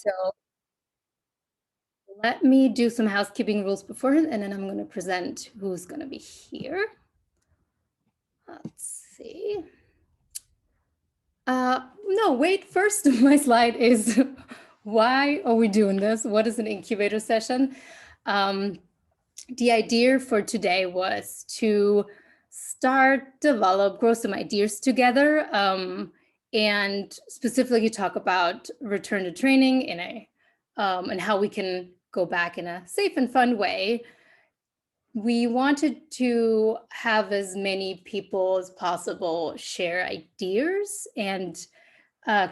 So let me do some housekeeping rules beforehand, and then I'm going to present who's going to be here. Let's see. No, wait, first, my slide is why are we doing this? What is an incubator session? The idea for today was to grow some ideas together, and specifically talk about return to training and how we can go back in a safe and fun way. We wanted to have as many people as possible share ideas and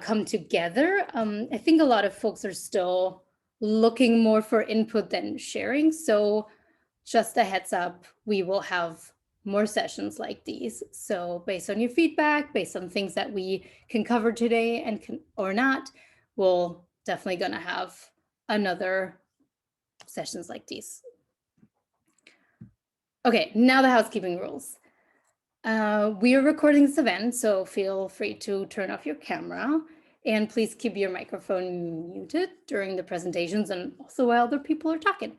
come together. I think a lot of folks are still looking more for input than sharing. So just a heads up, we will have more sessions like these. So based on your feedback, based on things that we can cover today or not, we'll definitely gonna have another sessions like these. Okay, now the housekeeping rules. We are recording this event, so feel free to turn off your camera and please keep your microphone muted during the presentations and also while other people are talking.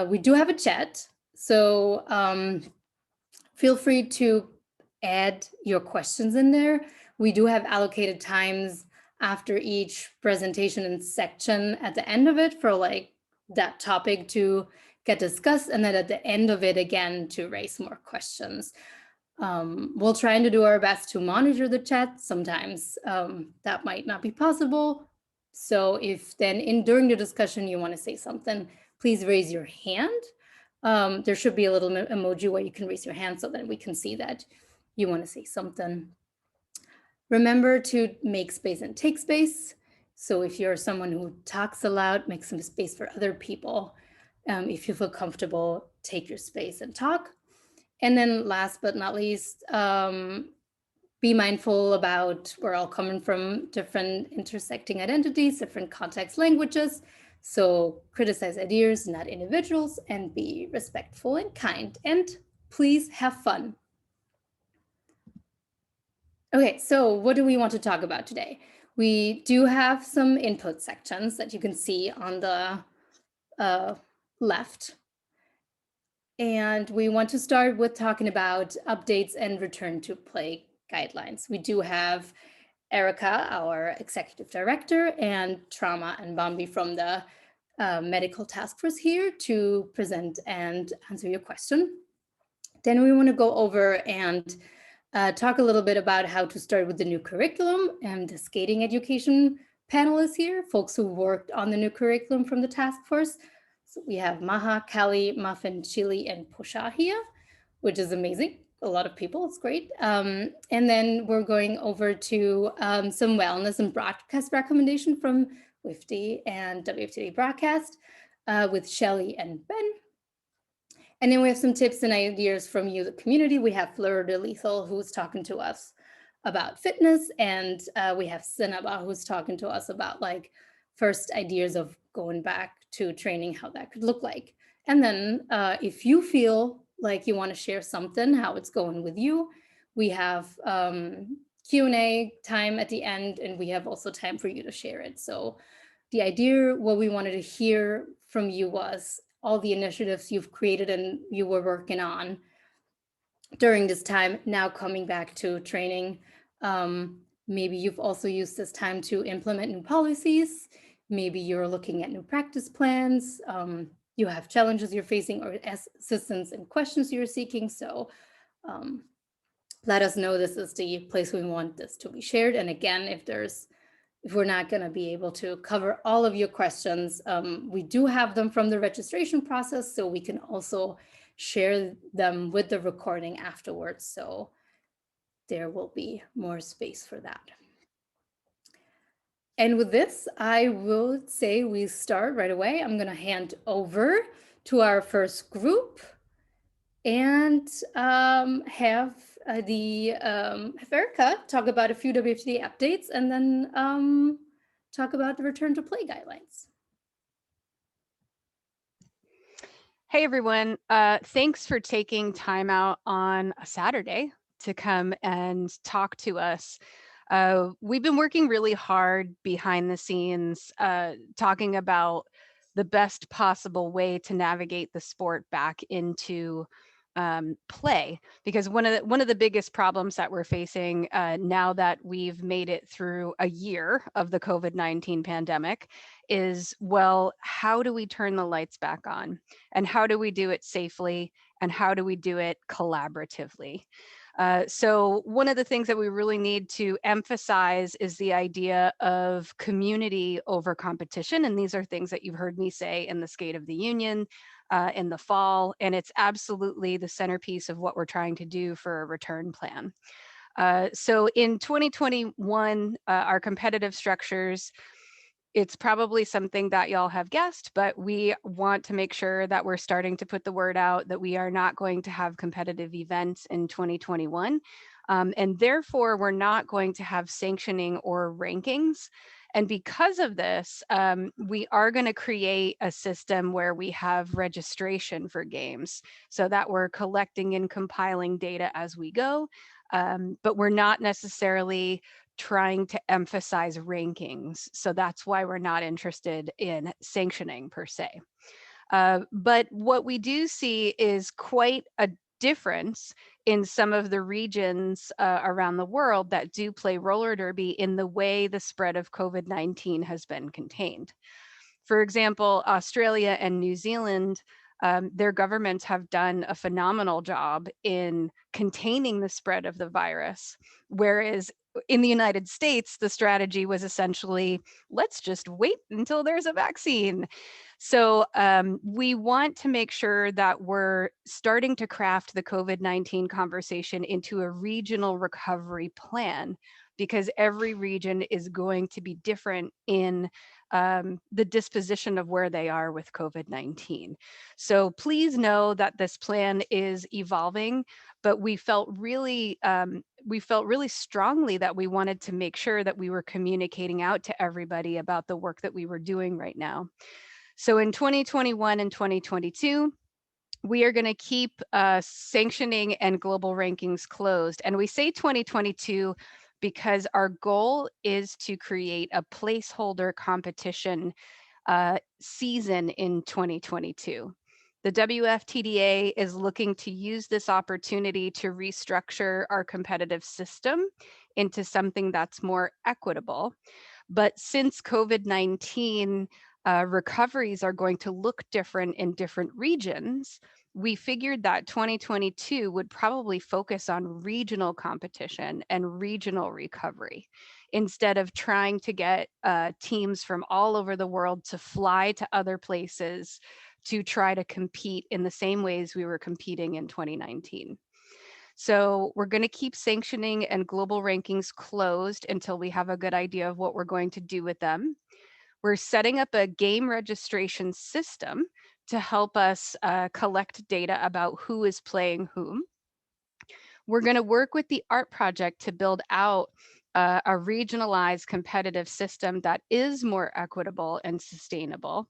We do have a chat, so feel free to add your questions in there. We do have allocated times after each presentation and section at the end of it for like that topic to get discussed, and then at the end of it again to raise more questions. We'll try to do our best to monitor the chat. Sometimes that might not be possible. So if then during the discussion you want to say something, please raise your hand. There should be a little emoji where you can raise your hand so that we can see that you want to say something. Remember to make space and take space. So if you're someone who talks aloud, make some space for other people. If you feel comfortable, take your space and talk. And then last but not least, be mindful about we're all coming from different intersecting identities, different context languages. So criticize ideas, not individuals, and be respectful and kind. And please have fun. Okay, so what do we want to talk about today? We do have some input sections that you can see on the left. And we want to start with talking about updates and return to play guidelines. We do have Erica, our executive director, and Trauma and Bambi from the medical task force here to present and answer your question. Then we want to go over and talk a little bit about how to start with the new curriculum, and the skating education panel is here, folks who worked on the new curriculum from the task force. So we have Maha, Callie, Muffin, Chili, and Posha here, which is amazing. A lot of people, it's great. And then we're going over to some wellness and broadcast recommendation from WIFTY and WFTD Broadcast with Shelly and Ben. And then we have some tips and ideas from you, the community. We have Fleur de Lethal, who's talking to us about fitness, and we have Sinaba, who's talking to us about like first ideas of going back to training, how that could look like. And then if you feel like you want to share something, how it's going with you, we have Q&A time at the end, and we have also time for you to share it. So the idea, what we wanted to hear from you was all the initiatives you've created and you were working on during this time, now coming back to training. Maybe you've also used this time to implement new policies. Maybe you're looking at new practice plans. You have challenges you're facing or assistance and questions you're seeking. So let us know. This is the place we want this to be shared. And again, if we're not going to be able to cover all of your questions, we do have them from the registration process, so we can also share them with the recording afterwards. So there will be more space for that. And with this, I will say we start right away. I'm going to hand over to our first group and have Erica talk about a few WFTD updates, and then talk about the return to play guidelines. Hey everyone, thanks for taking time out on a Saturday to come and talk to us We've been working really hard behind the scenes, talking about the best possible way to navigate the sport back into play, because one of the biggest problems that we're facing now that we've made it through a year of the COVID-19 pandemic is, well, how do we turn the lights back on, and how do we do it safely, and how do we do it collaboratively? So one of the things that we really need to emphasize is the idea of community over competition. And these are things that you've heard me say in the State of the Union in the fall, and it's absolutely the centerpiece of what we're trying to do for a return plan. So in 2021, our competitive structures, it's probably something that y'all have guessed, but we want to make sure that we're starting to put the word out that we are not going to have competitive events in 2021. And therefore, we're not going to have sanctioning or rankings. And because of this, we are going to create a system where we have registration for games so that we're collecting and compiling data as we go. But we're not necessarily trying to emphasize rankings. So that's why we're not interested in sanctioning per se. But what we do see is quite a difference in some of the regions around the world that do play roller derby in the way the spread of COVID-19 has been contained. For example, Australia and New Zealand, their governments have done a phenomenal job in containing the spread of the virus, whereas in the United States, the strategy was essentially, let's just wait until there's a vaccine. So we want to make sure that we're starting to craft the COVID-19 conversation into a regional recovery plan, because every region is going to be different in the disposition of where they are with COVID-19. So please know that this plan is evolving, but we felt really strongly that we wanted to make sure that we were communicating out to everybody about the work that we were doing right now. So in 2021 and 2022, we are going to keep sanctioning and global rankings closed. And we say 2022 because our goal is to create a placeholder competition season in 2022. The WFTDA is looking to use this opportunity to restructure our competitive system into something that's more equitable. But since COVID-19 recoveries are going to look different in different regions, we figured that 2022 would probably focus on regional competition and regional recovery instead of trying to get teams from all over the world to fly to other places to try to compete in the same ways we were competing in 2019. So we're going to keep sanctioning and global rankings closed until we have a good idea of what we're going to do with them. We're setting up a game registration system to help us collect data about who is playing whom. We're going to work with the art project to build out a regionalized competitive system that is more equitable and sustainable.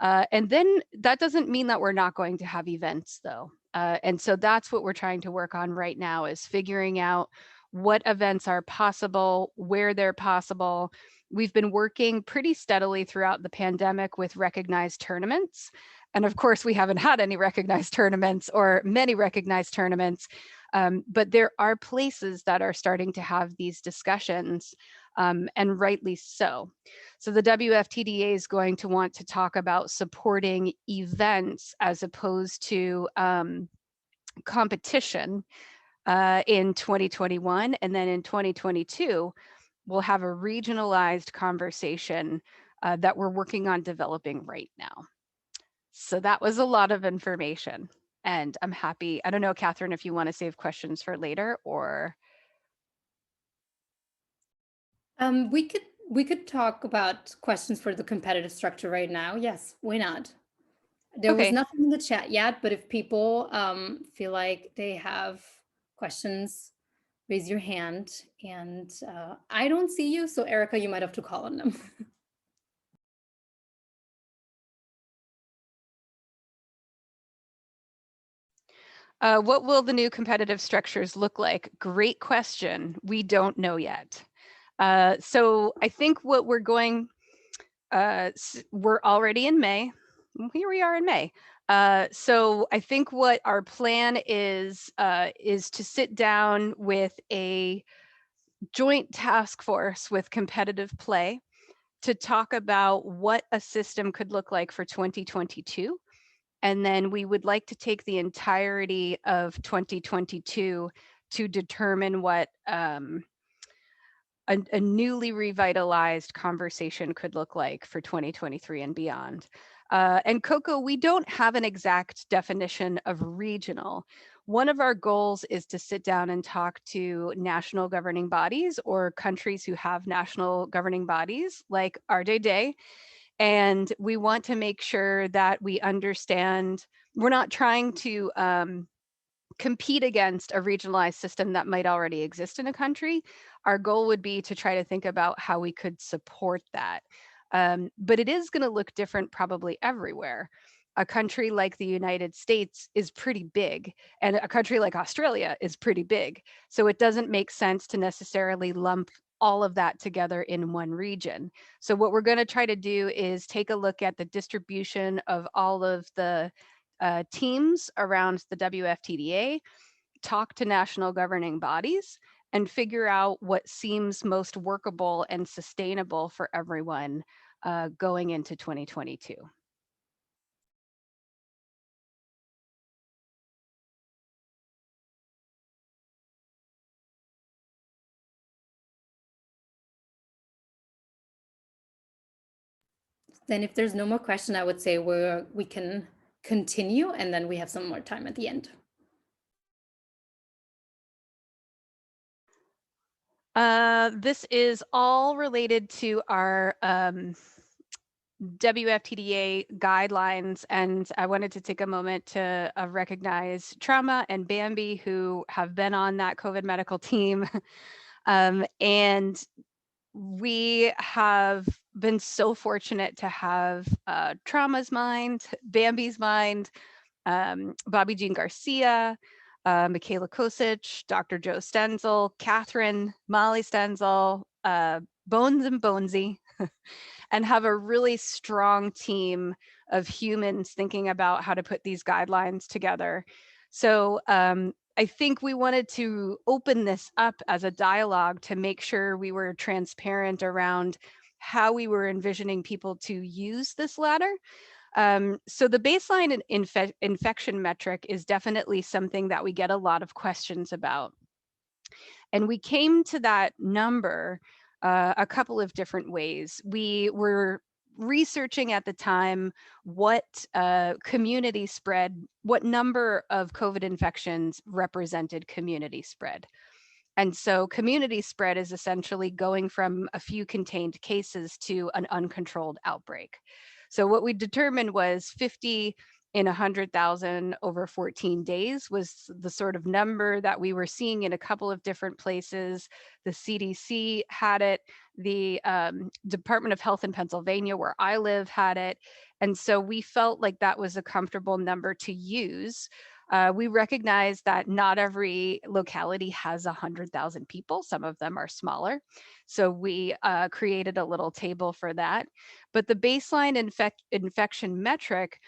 And then that doesn't mean that we're not going to have events though. And so that's what we're trying to work on right now, is figuring out what events are possible, where they're possible. We've been working pretty steadily throughout the pandemic with recognized tournaments. And of course, we haven't had any recognized tournaments or many recognized tournaments, but there are places that are starting to have these discussions, and rightly so. So the WFTDA is going to want to talk about supporting events as opposed to competition in 2021. And then in 2022, we'll have a regionalized conversation that we're working on developing right now. So that was a lot of information. And I'm happy. I don't know, Catherine, if you want to save questions for later or. We could talk about questions for the competitive structure right now. Yes, why not? There was Okay. nothing in the chat yet, but if people feel like they have questions, raise your hand. And I don't see you, so Erica, you might have to call on them. What will the new competitive structures look like? Great question. We don't know yet. So I think what we're going, we're already in May. Here we are in May. So I think what our plan is to sit down with a joint task force with competitive play to talk about what a system could look like for 2022. And then we would like to take the entirety of 2022 to determine what a newly revitalized conversation could look like for 2023 and beyond. And Coco, we don't have an exact definition of regional. One of our goals is to sit down and talk to national governing bodies or countries who have national governing bodies like RDD. And we want to make sure that we understand, we're not trying to compete against a regionalized system that might already exist in a country. Our goal would be to try to think about how we could support that. But it is going to look different probably everywhere. A country like the United States is pretty big, and a country like Australia is pretty big. So it doesn't make sense to necessarily lump all of that together in one region. So what we're going to try to do is take a look at the distribution of all of the teams around the WFTDA, talk to national governing bodies, and figure out what seems most workable and sustainable for everyone going into 2022. Then if there's no more question, I would say we can continue, and then we have some more time at the end. This is all related to our WFTDA guidelines, and I wanted to take a moment to recognize Trauma and Bambi, who have been on that COVID medical team. And we have been so fortunate to have Trauma's mind, Bambi's mind, Bobby Jean Garcia, Michaela Kosic, Dr. Joe Stenzel, Catherine, Molly Stenzel, Bones and Bonesy, and have a really strong team of humans thinking about how to put these guidelines together. So I think we wanted to open this up as a dialogue to make sure we were transparent around how we were envisioning people to use this ladder. So the baseline infection metric is definitely something that we get a lot of questions about. And we came to that number a couple of different ways. We were researching at the time what community spread, what number of COVID infections represented community spread. And so community spread is essentially going from a few contained cases to an uncontrolled outbreak. So what we determined was 50 in 100,000 over 14 days was the sort of number that we were seeing in a couple of different places. The CDC had it, the Department of Health in Pennsylvania, where I live, had it. And so we felt like that was a comfortable number to use. We recognize that not every locality has 100,000 people. Some of them are smaller. So we created a little table for that. But the baseline infection metric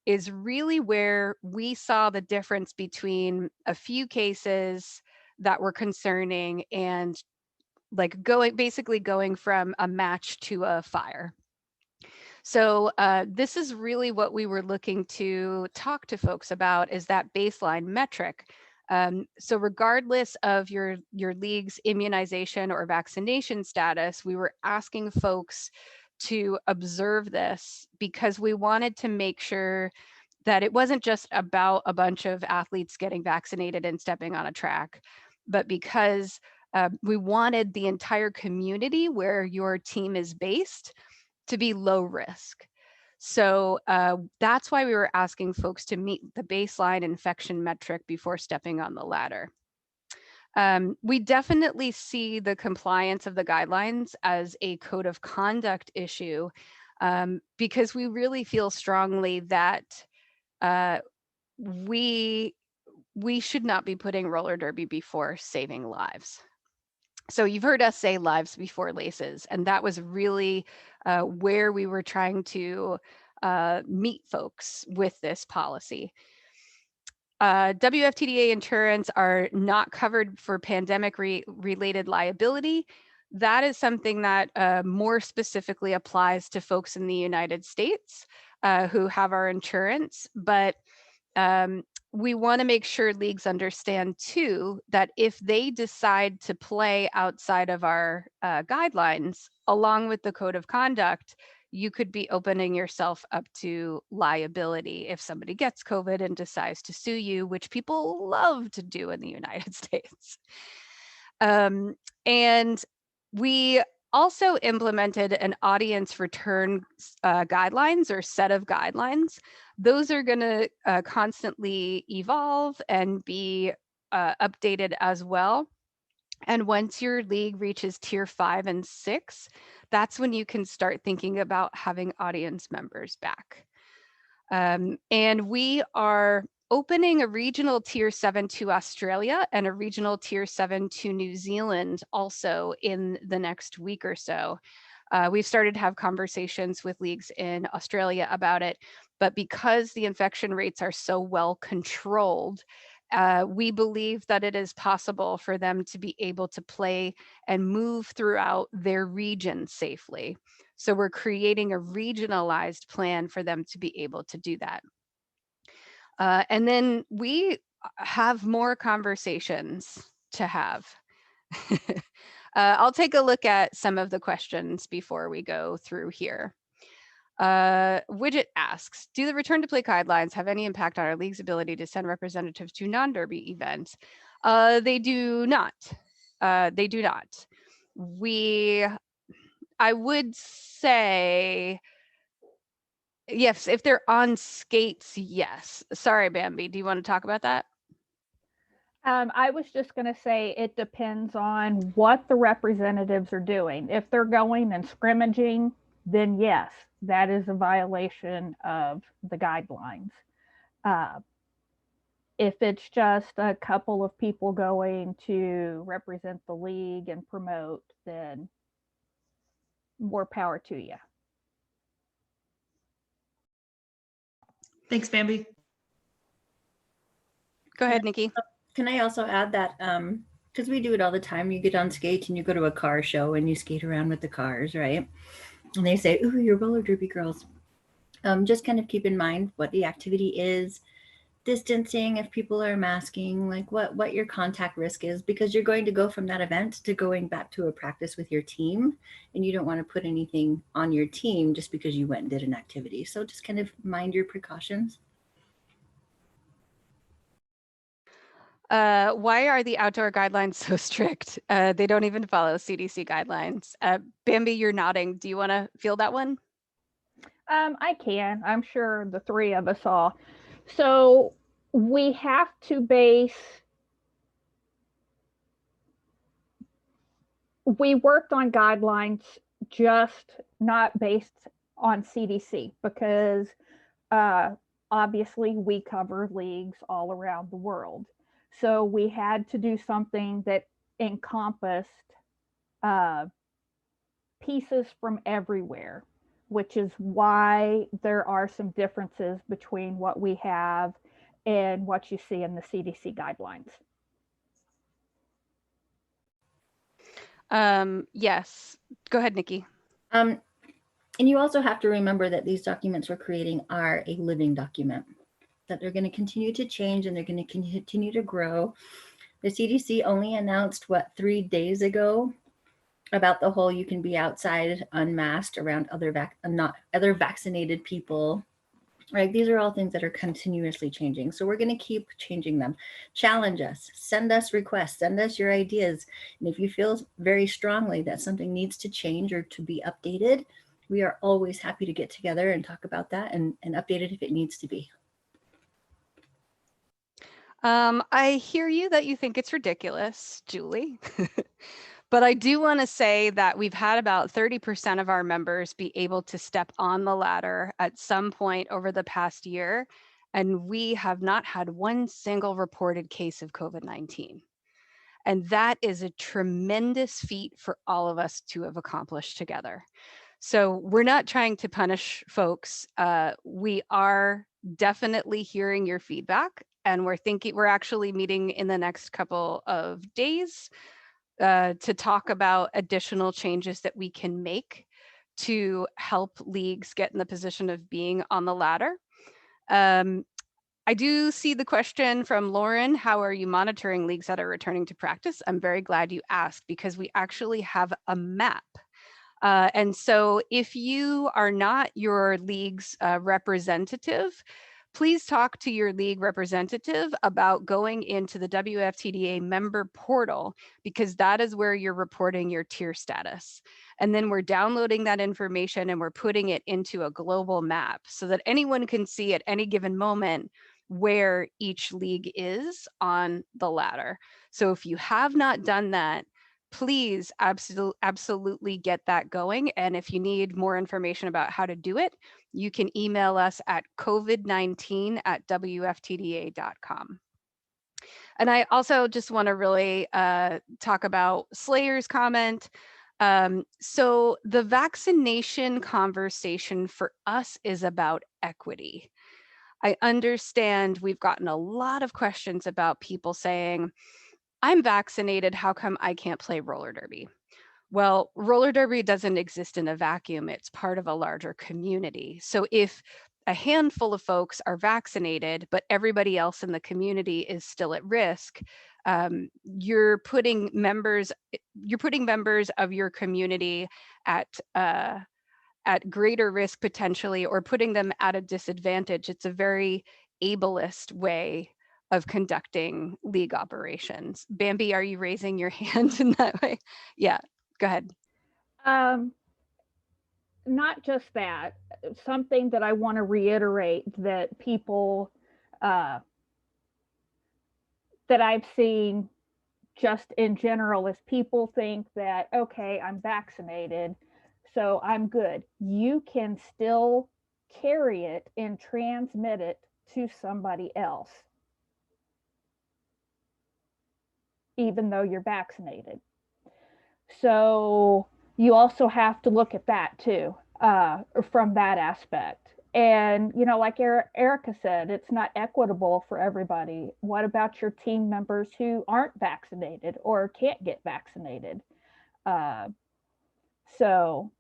is really where we saw the difference between a few cases that were concerning and like basically going from a match to a fire. So this is really what we were looking to talk to folks about, is that baseline metric. So regardless of your league's immunization or vaccination status, we were asking folks to observe this because we wanted to make sure that it wasn't just about a bunch of athletes getting vaccinated and stepping on a track, but because we wanted the entire community where your team is based to be low risk. So that's why we were asking folks to meet the baseline infection metric before stepping on the ladder. We definitely see the compliance of the guidelines as a code of conduct issue because we really feel strongly that we should not be putting roller derby before saving lives. So you've heard us say lives before laces, and that was really where we were trying to meet folks with this policy. WFTDA insurance are not covered for pandemic related liability. That is something that more specifically applies to folks in the United States who have our insurance, but we want to make sure leagues understand too that if they decide to play outside of our guidelines, along with the code of conduct, you could be opening yourself up to liability if somebody gets COVID and decides to sue you, which people love to do in the United States. And we also implemented an audience return guidelines or set of guidelines. Those are going to constantly evolve and be updated as well. And once your league reaches tier 5 and 6, that's when you can start thinking about having audience members back. And we are opening a regional tier 7 to Australia and a regional tier 7 to New Zealand also in the next week or so. We've started to have conversations with leagues in Australia about it, but because the infection rates are so well controlled, we believe that it is possible for them to be able to play and move throughout their region safely. So we're creating a regionalized plan for them to be able to do that. And then we have more conversations to have. I'll take a look at some of the questions before we go through here. Widget asks, do the return to play guidelines have any impact on our league's ability to send representatives to non-derby events? They do not. They do not. I would say, yes, if they're on skates, yes. Sorry, Bambi, do you want to talk about that? I was just going to say it depends on what the representatives are doing. If they're going and scrimmaging, then yes, that is a violation of the guidelines. Uh, if it's just a couple of people going to represent the league and promote, then more power to you. Thanks, Bambi. Go ahead, Nikki. Can I also add that because we do it all the time, you get on skates and you go to a car show and you skate around with the cars, right? And they say, ooh, you're roller derby girls. Just kind of keep in mind what the activity is, distancing, if people are masking, like what your contact risk is, because you're going to go from that event to going back to a practice with your team, and you don't want to put anything on your team just because you went and did an activity. So just kind of mind your precautions. Why are the outdoor guidelines so strict? They don't even follow CDC guidelines. Bambi, you're nodding. Do you want to field that one? I can. I'm sure the three of us all. So we have to base. We worked on guidelines just not based on CDC because obviously we cover leagues all around the world. So we had to do something that encompassed pieces from everywhere, which is why there are some differences between what we have and what you see in the CDC guidelines. Yes. Go ahead, Nikki. And you also have to remember that these documents we're creating are a living document, that they're going to continue to change and they're going to continue to grow. The CDC only announced, 3 days ago about the whole you can be outside unmasked around other vaccinated people. Right? These are all things that are continuously changing. So we're going to keep changing them. Challenge us, send us requests, send us your ideas. And if you feel very strongly that something needs to change or to be updated, we are always happy to get together and talk about that and update it if it needs to be. I hear you that you think it's ridiculous, Julie. But I do want to say that we've had about 30% of our members be able to step on the ladder at some point over the past year, and we have not had one single reported case of COVID-19. And that is a tremendous feat for all of us to have accomplished together. So we're not trying to punish folks. We are definitely hearing your feedback, and we're actually meeting in the next couple of days to talk about additional changes that we can make to help leagues get in the position of being on the ladder. I do see the question from Lauren, how are you monitoring leagues that are returning to practice? I'm very glad you asked, because we actually have a map. And so if you are not your league's representative, please talk to your league representative about going into the WFTDA member portal, because that is where you're reporting your tier status. And then we're downloading that information and we're putting it into a global map so that anyone can see at any given moment where each league is on the ladder. So if you have not done that, please absolutely get that going. And if you need more information about how to do it, you can email us at covid19@wftda.com. And I also just want to really talk about Slayer's comment. So the vaccination conversation for us is about equity. I understand we've gotten a lot of questions about people saying, I'm vaccinated, how come I can't play roller derby? Well, roller derby doesn't exist in a vacuum. It's part of a larger community. So if a handful of folks are vaccinated, but everybody else in the community is still at risk, you're putting members of your community at greater risk potentially, or putting them at a disadvantage. It's a very ableist way of conducting league operations. Bambi, are you raising your hand in that way? Yeah, go ahead. Not just that, something that I want to reiterate that people that I've seen just in general is people think that, okay, I'm vaccinated, so I'm good. You can still carry it and transmit it to somebody else, even though you're vaccinated. So you also have to look at that too, from that aspect. And, you know, like Erica said, it's not equitable for everybody. What about your team members who aren't vaccinated or can't get vaccinated? So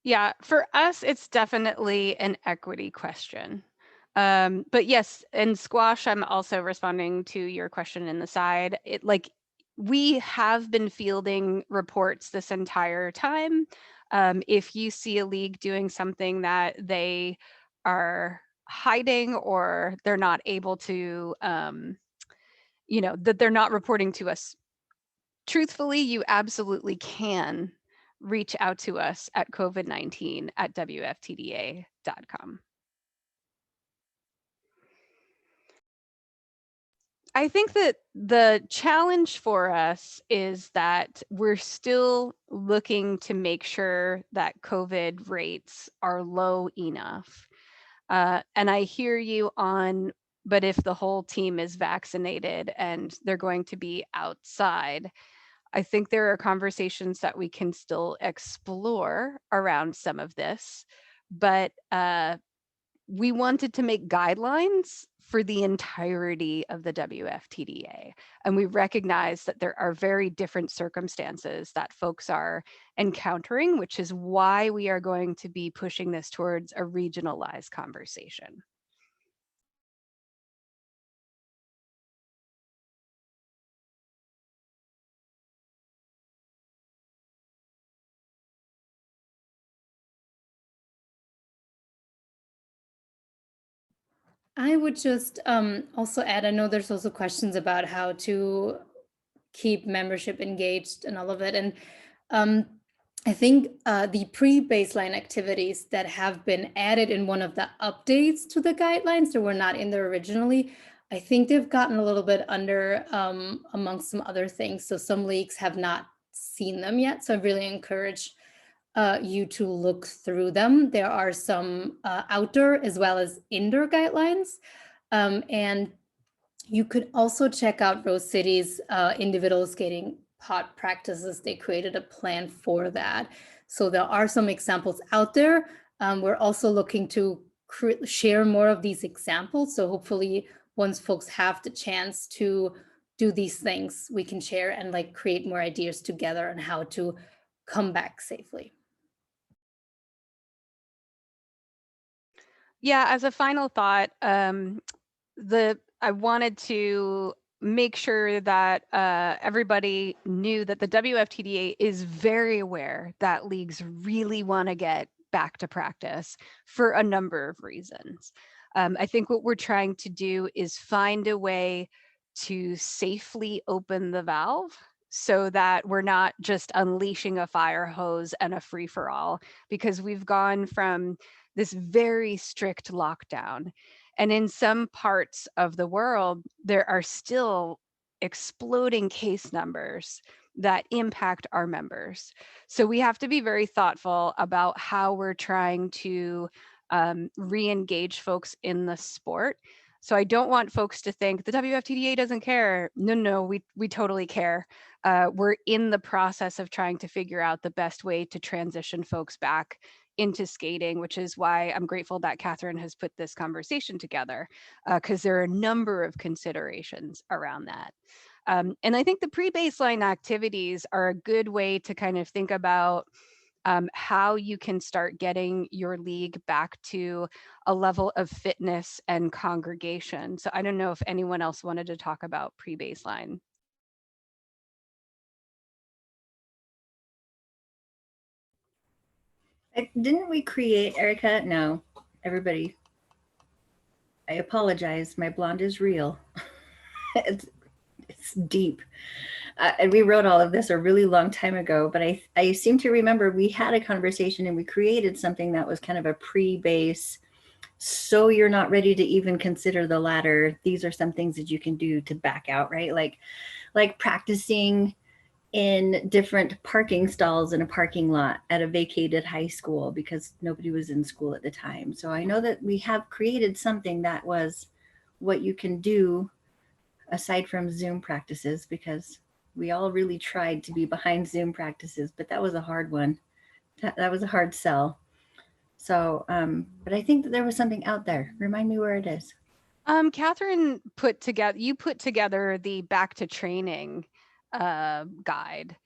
yeah, for us, it's definitely an equity question. But yes, in squash, I'm also responding to your question in the side. We have been fielding reports this entire time. If you see a league doing something that they are hiding, or they're not able to, that they're not reporting to us truthfully, you absolutely can reach out to us at covid19@wftda.com. I think that the challenge for us is that we're still looking to make sure that COVID rates are low enough. And I hear you on, but if the whole team is vaccinated and they're going to be outside, I think there are conversations that we can still explore around some of this, but we wanted to make guidelines for the entirety of the WFTDA. And we recognize that there are very different circumstances that folks are encountering, which is why we are going to be pushing this towards a regionalized conversation. I would just also add, I know there's also questions about how to keep membership engaged and all of it. And I think the pre-baseline activities that have been added in one of the updates to the guidelines that were not in there originally, I think they've gotten a little bit under amongst some other things. So some leagues have not seen them yet. So I really encourage you to look through them. There are some outdoor as well as indoor guidelines. And you could also check out Rose City's individual skating pod practices. They created a plan for that. So there are some examples out there. We're also looking to share more of these examples. So hopefully once folks have the chance to do these things, we can share and like create more ideas together on how to come back safely. Yeah, as a final thought, I wanted to make sure that everybody knew that the WFTDA is very aware that leagues really want to get back to practice for a number of reasons. I think what we're trying to do is find a way to safely open the valve so that we're not just unleashing a fire hose and a free-for-all, because we've gone from this very strict lockdown. And in some parts of the world, there are still exploding case numbers that impact our members. So we have to be very thoughtful about how we're trying to re-engage folks in the sport. So I don't want folks to think the WFTDA doesn't care. No, we totally care. We're in the process of trying to figure out the best way to transition folks back into skating, which is why I'm grateful that Catherine has put this conversation together, because there are a number of considerations around that. And I think the pre-baseline activities are a good way to kind of think about how you can start getting your league back to a level of fitness and congregation. So I don't know if anyone else wanted to talk about pre-baseline. Didn't we create, Erica? No, everybody. I apologize. My blonde is real. it's deep. And we wrote all of this a really long time ago, but I seem to remember we had a conversation and we created something that was kind of a pre-base. So you're not ready to even consider the ladder. These are some things that you can do to back out, right? Like practicing in different parking stalls in a parking lot at a vacated high school because nobody was in school at the time. So I know that we have created something that was what you can do aside from Zoom practices, because we all really tried to be behind Zoom practices, but that was a hard one. That was a hard sell. So, but I think that there was something out there. Remind me where it is. Catherine you put together the back to training guide.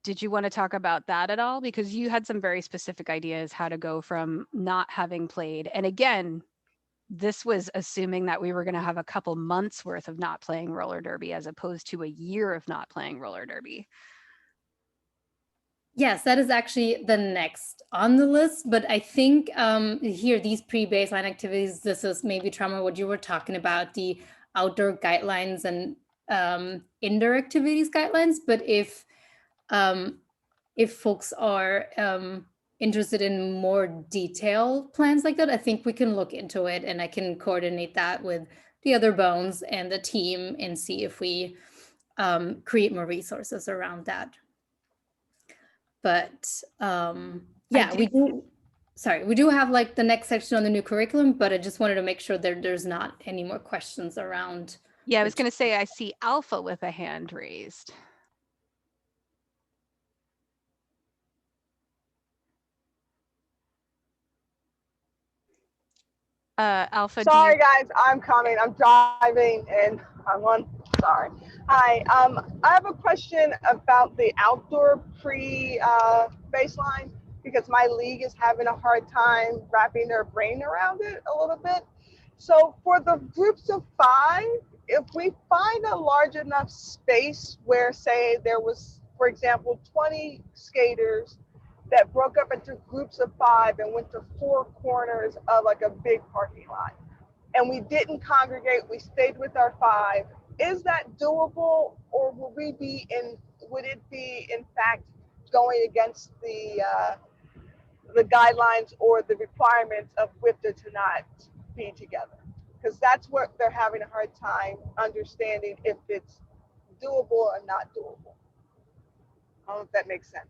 Did you want to talk about that at all? Because you had some very specific ideas how to go from not having played. And again, this was assuming that we were going to have a couple months worth of not playing roller derby as opposed to a year of not playing roller derby. Yes, that is actually the next on the list. But I think here, these pre-baseline activities, this is maybe Trauma, what you were talking about, the outdoor guidelines and indoor activities guidelines. But if folks are interested in more detailed plans like that, I think we can look into it and I can coordinate that with the other bones and the team and see if we create more resources around that. But yeah, we do have like the next section on the new curriculum, but I just wanted to make sure that there's not any more questions around. Yeah, I was going to say, I see Alpha with a hand raised. Alpha. Sorry, guys, I'm coming. I'm driving and I'm on. Sorry. Hi. I have a question about the outdoor pre-baseline because my league is having a hard time wrapping their brain around it a little bit. So for the groups of 5, if we find a large enough space where, say, there was, for example, 20 skaters that broke up into groups of 5 and went to 4 corners of like a big parking lot, and we didn't congregate, we stayed with our 5. Is that doable, or would it be in fact going against the guidelines or the requirements of WIPTA to not be together? Because that's what they're having a hard time understanding, if it's doable or not doable. I don't know if that makes sense.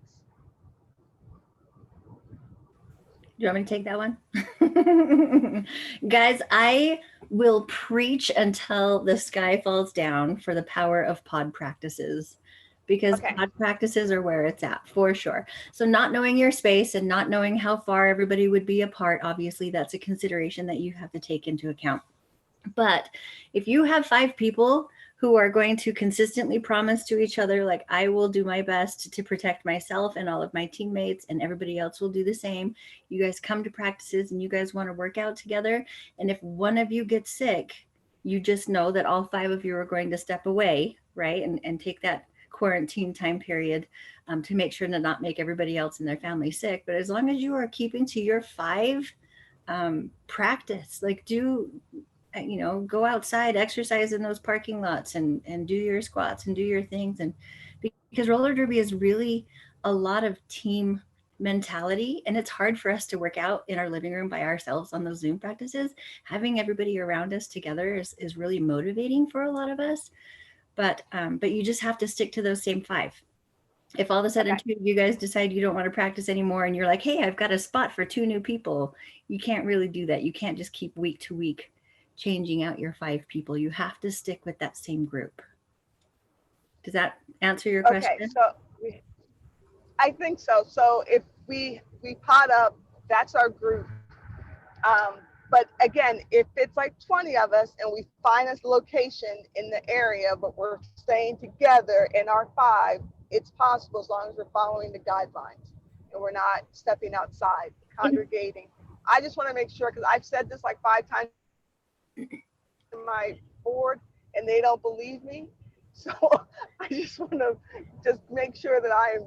You want me to take that one? Guys, I will preach until the sky falls down for the power of pod practices, because Okay. pod practices are where it's at for sure. So not knowing your space and not knowing how far everybody would be apart, obviously that's a consideration that you have to take into account. But if you have 5 people who are going to consistently promise to each other, like, I will do my best to protect myself and all of my teammates, and everybody else will do the same. You guys come to practices and you guys want to work out together. And if one of you gets sick, you just know that all 5 of you are going to step away, right? And take that quarantine time period to make sure to not make everybody else in their family sick. But as long as you are keeping to your 5, practice, like, go outside, exercise in those parking lots, and do your squats and do your things. And because roller derby is really a lot of team mentality, and it's hard for us to work out in our living room by ourselves on those Zoom practices. Having everybody around us together is really motivating for a lot of us. But you just have to stick to those same 5. If all of a sudden you guys decide you don't want to practice anymore and you're like, hey, I've got a spot for 2 new people, you can't really do that. You can't just keep week to week changing out your 5 people. You have to stick with that same group. Does that answer your question? Okay, so I think so. So if we pot up, that's our group. But again, if it's like 20 of us and we find a location in the area, but we're staying together in our 5, it's possible as long as we're following the guidelines and we're not stepping outside, congregating. I just want to make sure, because I've said this like 5 times to my board and they don't believe me. So I just want to just make sure that I am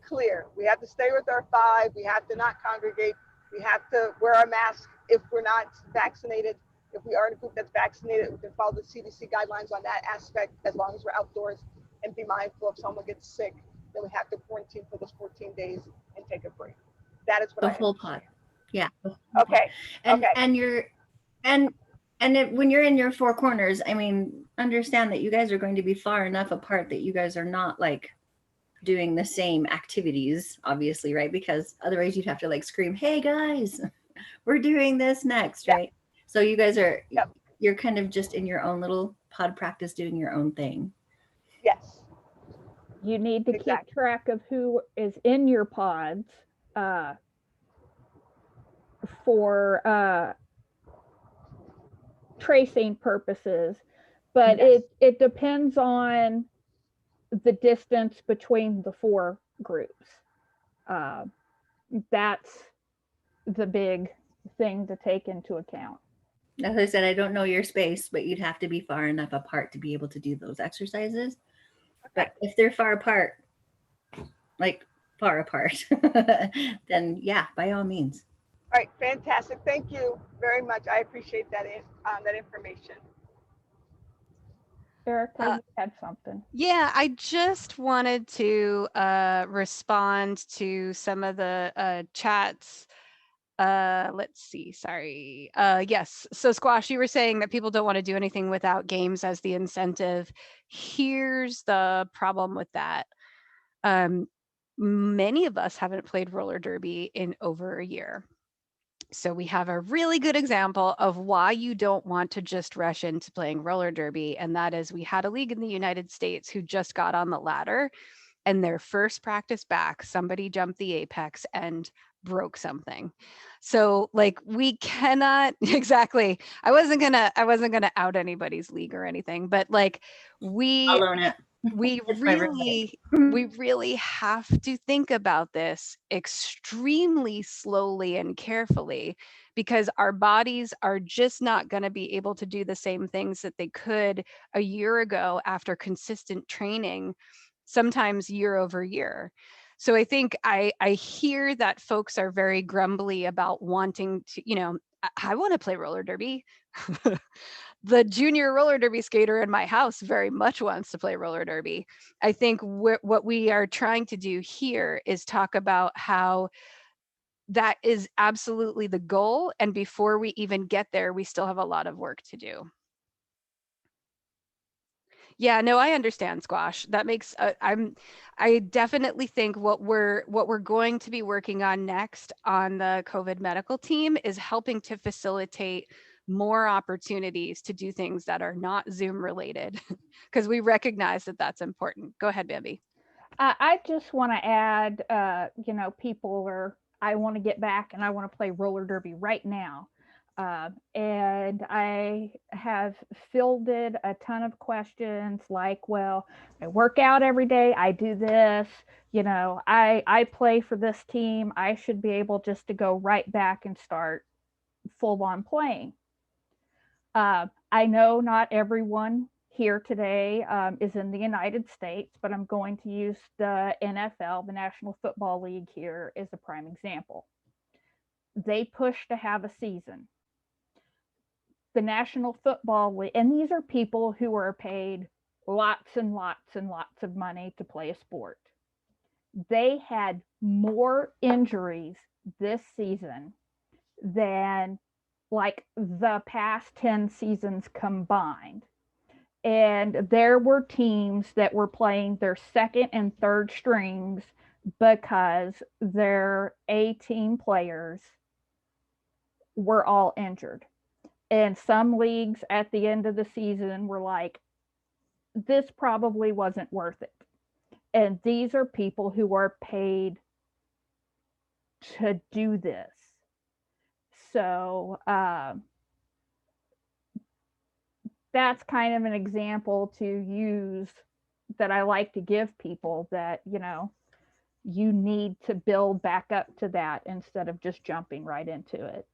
clear. We have to stay with our 5. We have to not congregate. We have to wear our mask if we're not vaccinated. If we are in a group that's vaccinated, we can follow the CDC guidelines on that aspect as long as we're outdoors, and be mindful if someone gets sick, then we have to quarantine for those 14 days and take a break. That is what the I whole understand. pod. Yeah. Okay. And okay. and you're and when you're in your 4 corners, I mean, understand that you guys are going to be far enough apart that you guys are not like doing the same activities, obviously, right? Because otherwise you'd have to like scream, hey guys, we're doing this next, right? So you guys are, you're kind of just in your own little pod practice doing your own thing. Yes. You need to keep track of who is in your pods for tracing purposes, but it depends on the distance between the 4 groups. That's the big thing to take into account. As I said, I don't know your space, but you'd have to be far enough apart to be able to do those exercises. But if they're far apart, like far apart, then yeah, by all means. All right, fantastic. Thank you very much. I appreciate that that information. Erica, you had something. Yeah, I just wanted to respond to some of the chats. Let's see, sorry. Yes, so Squash, you were saying that people don't want to do anything without games as the incentive. Here's the problem with that. Many of us haven't played roller derby in over a year. So we have a really good example of why you don't want to just rush into playing roller derby. And that is, we had a league in the United States who just got on the ladder, and their first practice back, somebody jumped the apex and broke something. So like, we cannot exactly, I wasn't gonna out anybody's league or anything, but like I'll own it. we really have to think about this extremely slowly and carefully, because our bodies are just not going to be able to do the same things that they could a year ago after consistent training, sometimes year over year. So I think I hear that folks are very grumbly about wanting to, I want to play roller derby. The junior roller derby skater in my house very much wants to play roller derby. I think what we are trying to do here is talk about how that is absolutely the goal. And before we even get there, we still have a lot of work to do. Yeah, no, I understand, Squash. That makes I definitely think what we're going to be working on next on the COVID medical team is helping to facilitate more opportunities to do things that are not Zoom related, because we recognize that that's important. Go ahead, Bambi. I just want to add, people are, I want to get back and I want to play roller derby right now. And I have fielded a ton of questions like, well, I work out every day, I do this, I play for this team, I should be able just to go right back and start full on playing. I know not everyone here today is in the United States, but I'm going to use the NFL, the National Football League here, as a prime example. They push to have a season. The National Football League, and these are people who are paid lots and lots and lots of money to play a sport. They had more injuries this season than like the past 10 seasons combined. And there were teams that were playing their second and third strings because their A team players were all injured. And some leagues at the end of the season were like, this probably wasn't worth it. And these are people who are paid to do this. So that's kind of an example to use that I like to give people, that, you need to build back up to that instead of just jumping right into it.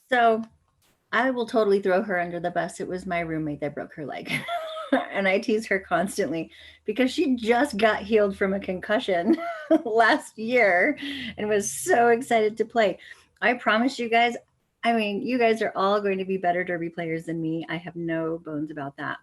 So I will totally throw her under the bus. It was my roommate that broke her leg. And I tease her constantly because she just got healed from a concussion last year and was so excited to play. I promise you guys, you guys are all going to be better derby players than me. I have no bones about that.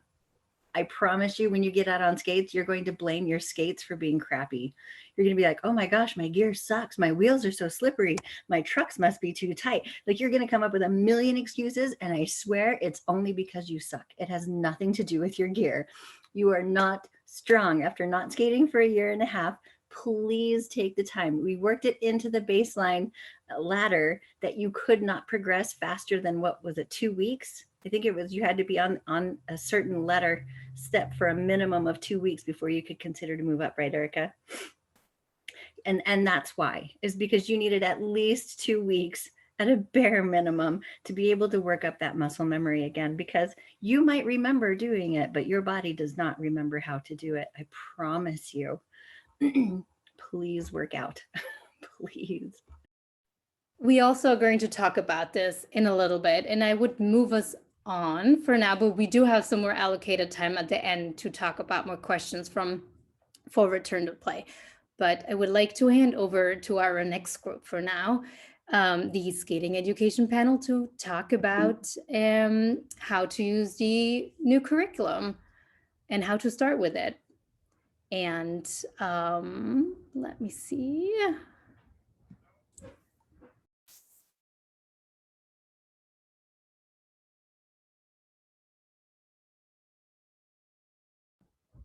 I promise you, when you get out on skates, you're going to blame your skates for being crappy. You're going to be like, oh my gosh, my gear sucks. My wheels are so slippery. My trucks must be too tight. Like, you're going to come up with a million excuses. And I swear it's only because you suck. It has nothing to do with your gear. You are not strong. After not skating for a year and a half, please take the time. We worked it into the baseline ladder that you could not progress faster than, what was it, 2 weeks? I think it was, you had to be on a certain letter step for a minimum of 2 weeks before you could consider to move up, right, Erica? And that's why, is because you needed at least 2 weeks at a bare minimum to be able to work up that muscle memory again, because you might remember doing it, but your body does not remember how to do it. I promise you. Please work out. Please. We also are going to talk about this in a little bit, and I would move us on for now, but we do have some more allocated time at the end to talk about more questions for return to play. But I would like to hand over to our next group for now, the skating education panel, to talk about how to use the new curriculum and how to start with it. And let me see.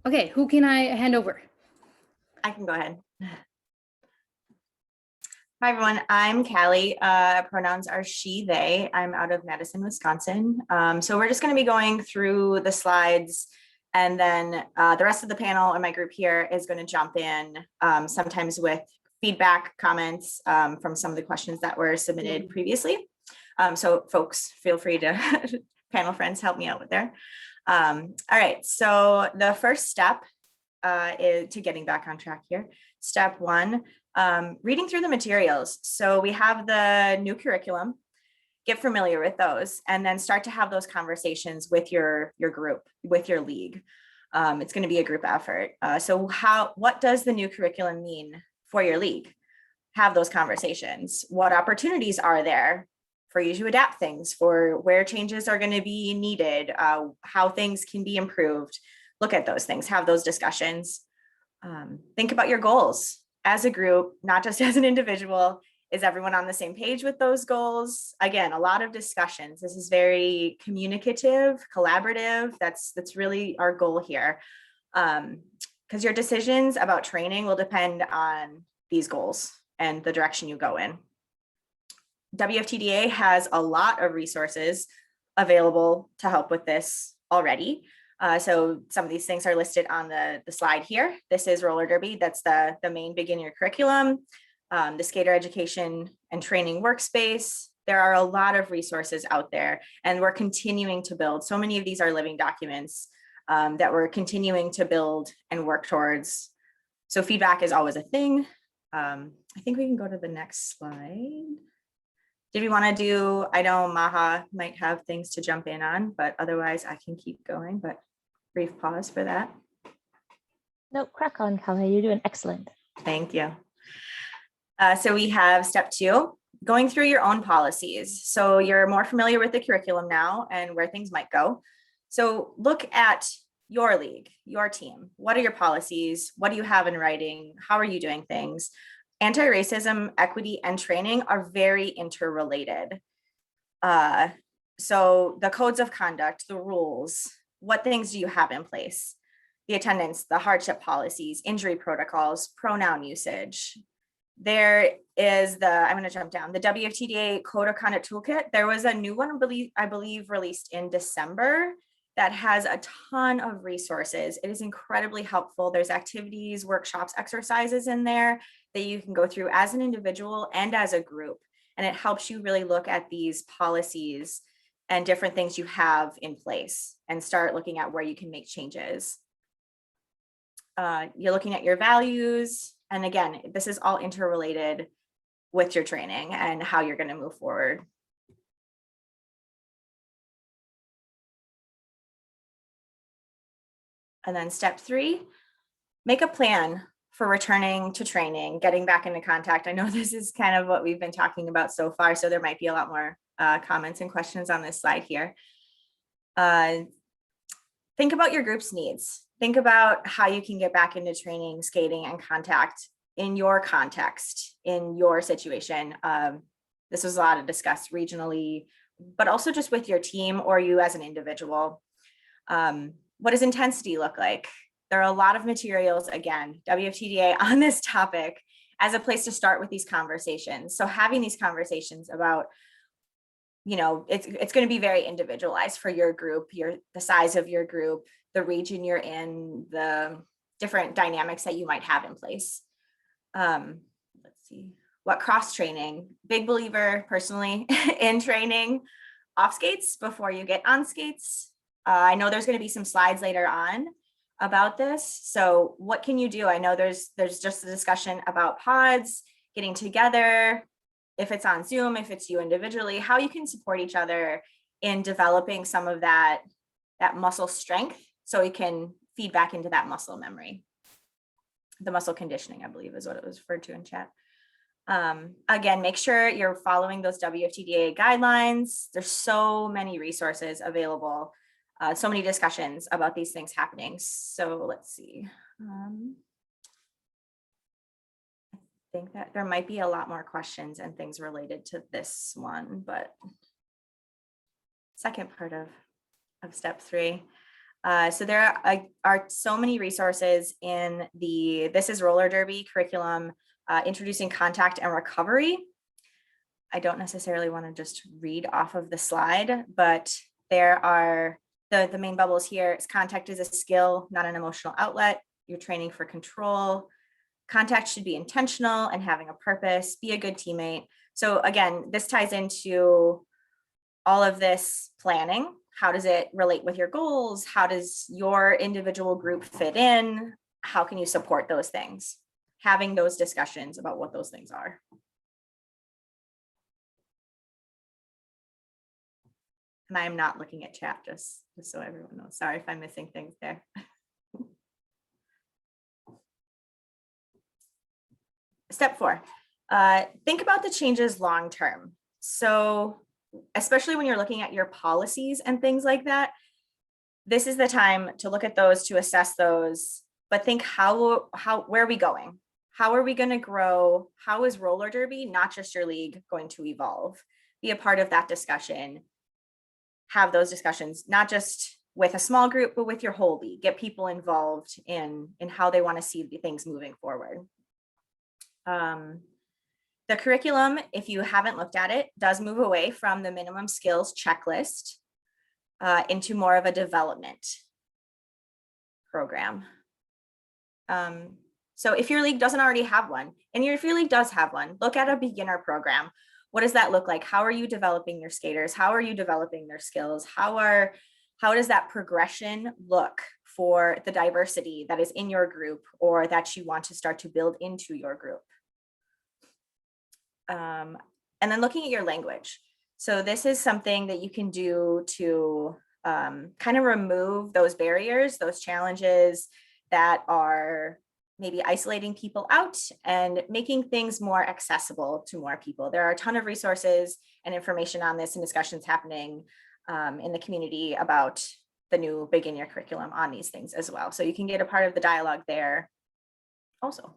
Okay, who can I hand over? I can go ahead. Hi, everyone. I'm Callie. Pronouns are she, they. I'm out of Madison, Wisconsin. So we're just going to be going through the slides, and then the rest of the panel and my group here is going to jump in sometimes with feedback, comments from some of the questions that were submitted previously. So folks, feel free to, panel friends, help me out with there. All right, so the first step is to getting back on track here. Step one, reading through the materials. So we have the new curriculum, get familiar with those, and then start to have those conversations with your group, with your league. It's going to be a group effort. So what does the new curriculum mean for your league? Have those conversations. What opportunities are there for you to adapt things, for where changes are going to be needed, how things can be improved? Look at those things, have those discussions. Think about your goals as a group, not just as an individual. Is everyone on the same page with those goals? Again, a lot of discussions. This is very communicative, collaborative. That's really our goal here. Because your decisions about training will depend on these goals and the direction you go in. WFTDA has a lot of resources available to help with this already. So some of these things are listed on the slide here. This is roller derby. That's the main beginner curriculum, the skater education and training workspace. There are a lot of resources out there, and we're continuing to build. So many of these are living documents that we're continuing to build and work towards. So feedback is always a thing. I think we can go to the next slide. Did we want to do, I know Maha might have things to jump in on, but otherwise I can keep going, but brief pause for that. No, crack on, Callie. You're doing excellent. Thank you. So we have step 2, going through your own policies. So you're more familiar with the curriculum now and where things might go. So look at your league, your team. What are your policies? What do you have in writing? How are you doing things? Anti-racism, equity, and training are very interrelated. So the codes of conduct, the rules, what things do you have in place? The attendance, the hardship policies, injury protocols, pronoun usage. There is I'm going to jump down, the WFTDA Code of Conduct Toolkit. There was a new one, I believe, released in December that has a ton of resources. It is incredibly helpful. There's activities, workshops, exercises in there that you can go through as an individual and as a group. And it helps you really look at these policies and different things you have in place and start looking at where you can make changes. You're looking at your values. And again, this is all interrelated with your training and how you're going to move forward. And then step 3, make a plan for returning to training, getting back into contact. I know this is kind of what we've been talking about so far, so there might be a lot more comments and questions on this slide here. Think about your group's needs. Think about how you can get back into training, skating, and contact in your context, in your situation. This was a lot of discussed regionally, but also just with your team or you as an individual. What does intensity look like? There are a lot of materials, again, WFTDA on this topic as a place to start with these conversations. So having these conversations about, it's going to be very individualized for your group, the size of your group, the region you're in, the different dynamics that you might have in place. Let's see, what cross training? Big believer personally in training off skates before you get on skates. I know there's going to be some slides later on about this. So what can you do? I know there's just a discussion about pods, getting together, if it's on Zoom, if it's you individually, how you can support each other in developing some of that muscle strength so it can feed back into that muscle memory. The muscle conditioning, I believe, is what it was referred to in chat. Again, make sure you're following those WFTDA guidelines. There's so many resources available. So many discussions about these things happening. So let's see. I think that there might be a lot more questions and things related to this one, but second part of step 3. So there are so many resources in This is Roller Derby curriculum, introducing contact and recovery. I don't necessarily want to just read off of the slide, but there are the main bubbles here. Is contact is a skill, not an emotional outlet. You're training for control. Contact should be intentional and having a purpose. Be a good teammate. So again, this ties into all of this planning. How does it relate with your goals? How does your individual group fit in? How can you support those things? Having those discussions about what those things are. And I am not looking at chat, just so everyone knows. Sorry if I'm missing things there. Step 4, think about the changes long-term. So especially when you're looking at your policies and things like that, this is the time to look at those, to assess those, but think where are we going? How are we going to grow? How is roller derby, not just your league, going to evolve? Be a part of that discussion. Have those discussions, not just with a small group, but with your whole league. Get people involved in how they want to see the things moving forward. The curriculum, if you haven't looked at it, does move away from the minimum skills checklist into more of a development program. So if your league doesn't already have one, and if your league does have one, look at a beginner program. What does that look like? How are you developing your skaters? How are you developing their skills? How does that progression look for the diversity that is in your group or that you want to start to build into your group? And then looking at your language. So this is something that you can do to kind of remove those barriers, those challenges that are maybe isolating people out and making things more accessible to more people. There are a ton of resources and information on this and discussions happening in the community about the new Begin Your curriculum on these things as well. So you can get a part of the dialogue there also.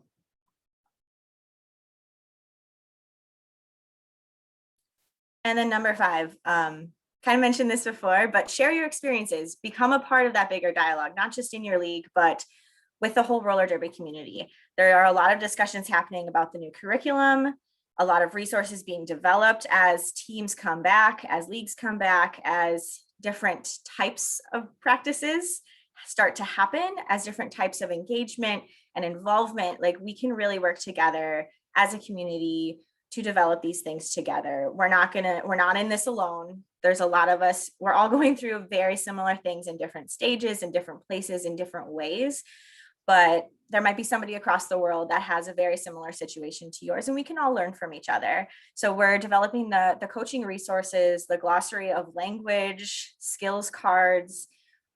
And then number 5, kind of mentioned this before, but share your experiences, become a part of that bigger dialogue, not just in your league, but with the whole roller derby community. There are a lot of discussions happening about the new curriculum, a lot of resources being developed as teams come back, as leagues come back, as different types of practices start to happen, as different types of engagement and involvement. Like, we can really work together as a community to develop these things together. We're not in this alone. There's a lot of us, we're all going through very similar things in different stages, in different places, in different ways. But there might be somebody across the world that has a very similar situation to yours, and we can all learn from each other. So we're developing the coaching resources, the glossary of language, skills cards,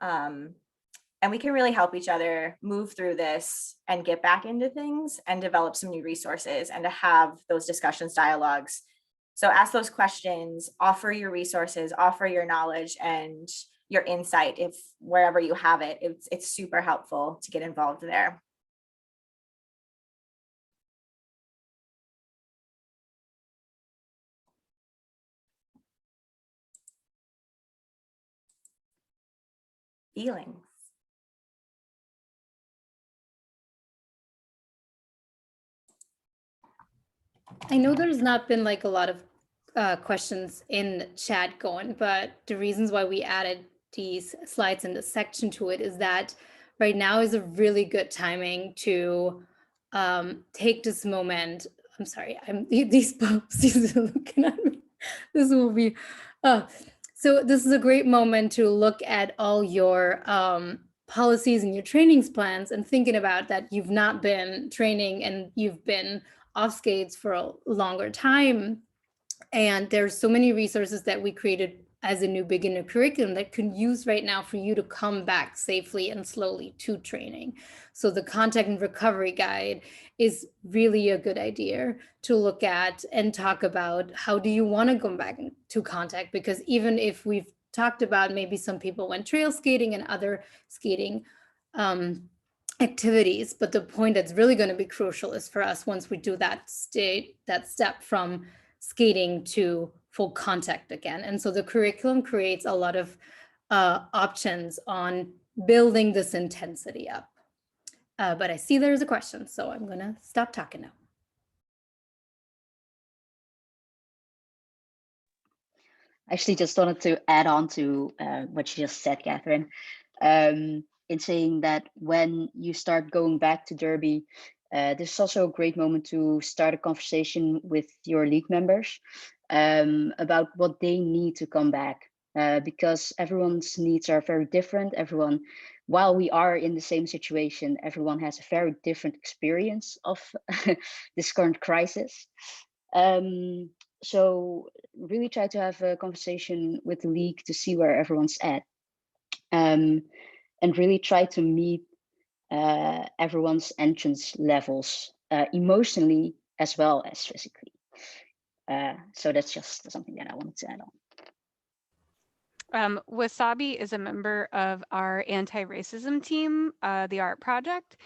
and we can really help each other move through this and get back into things and develop some new resources and to have those discussions, dialogues. So ask those questions, offer your resources, offer your knowledge and your insight, if wherever you have it, it's super helpful to get involved there. Feelings. I know there's not been like a lot of questions in chat going, but the reasons why we added these slides in the section to it is that right now is a really good timing to take this moment. I'm sorry, these are looking at me. This will be, so this is a great moment to look at all your policies and your trainings plans and thinking about that you've not been training and you've been off skates for a longer time. And there's so many resources that we created as a new beginner curriculum that can use right now for you to come back safely and slowly to training. So the contact and recovery guide is really a good idea to look at and talk about how do you want to come back to contact, because even if we've talked about maybe some people went trail skating and other skating activities, but the point that's really going to be crucial is for us once we do that step from skating to full contact again. And so the curriculum creates a lot of options on building this intensity up. But I see there's a question, so I'm going to stop talking now. I actually just wanted to add on to what you just said, Catherine, in saying that when you start going back to Derby, this is also a great moment to start a conversation with your league members about what they need to come back, because everyone's needs are very different. Everyone, while we are in the same situation, everyone has a very different experience of this current crisis. So really try to have a conversation with the league to see where everyone's at, and really try to meet everyone's entrance levels emotionally as well as physically. So that's just something that I wanted to add on. Wasabi is a member of our anti-racism team, the art project.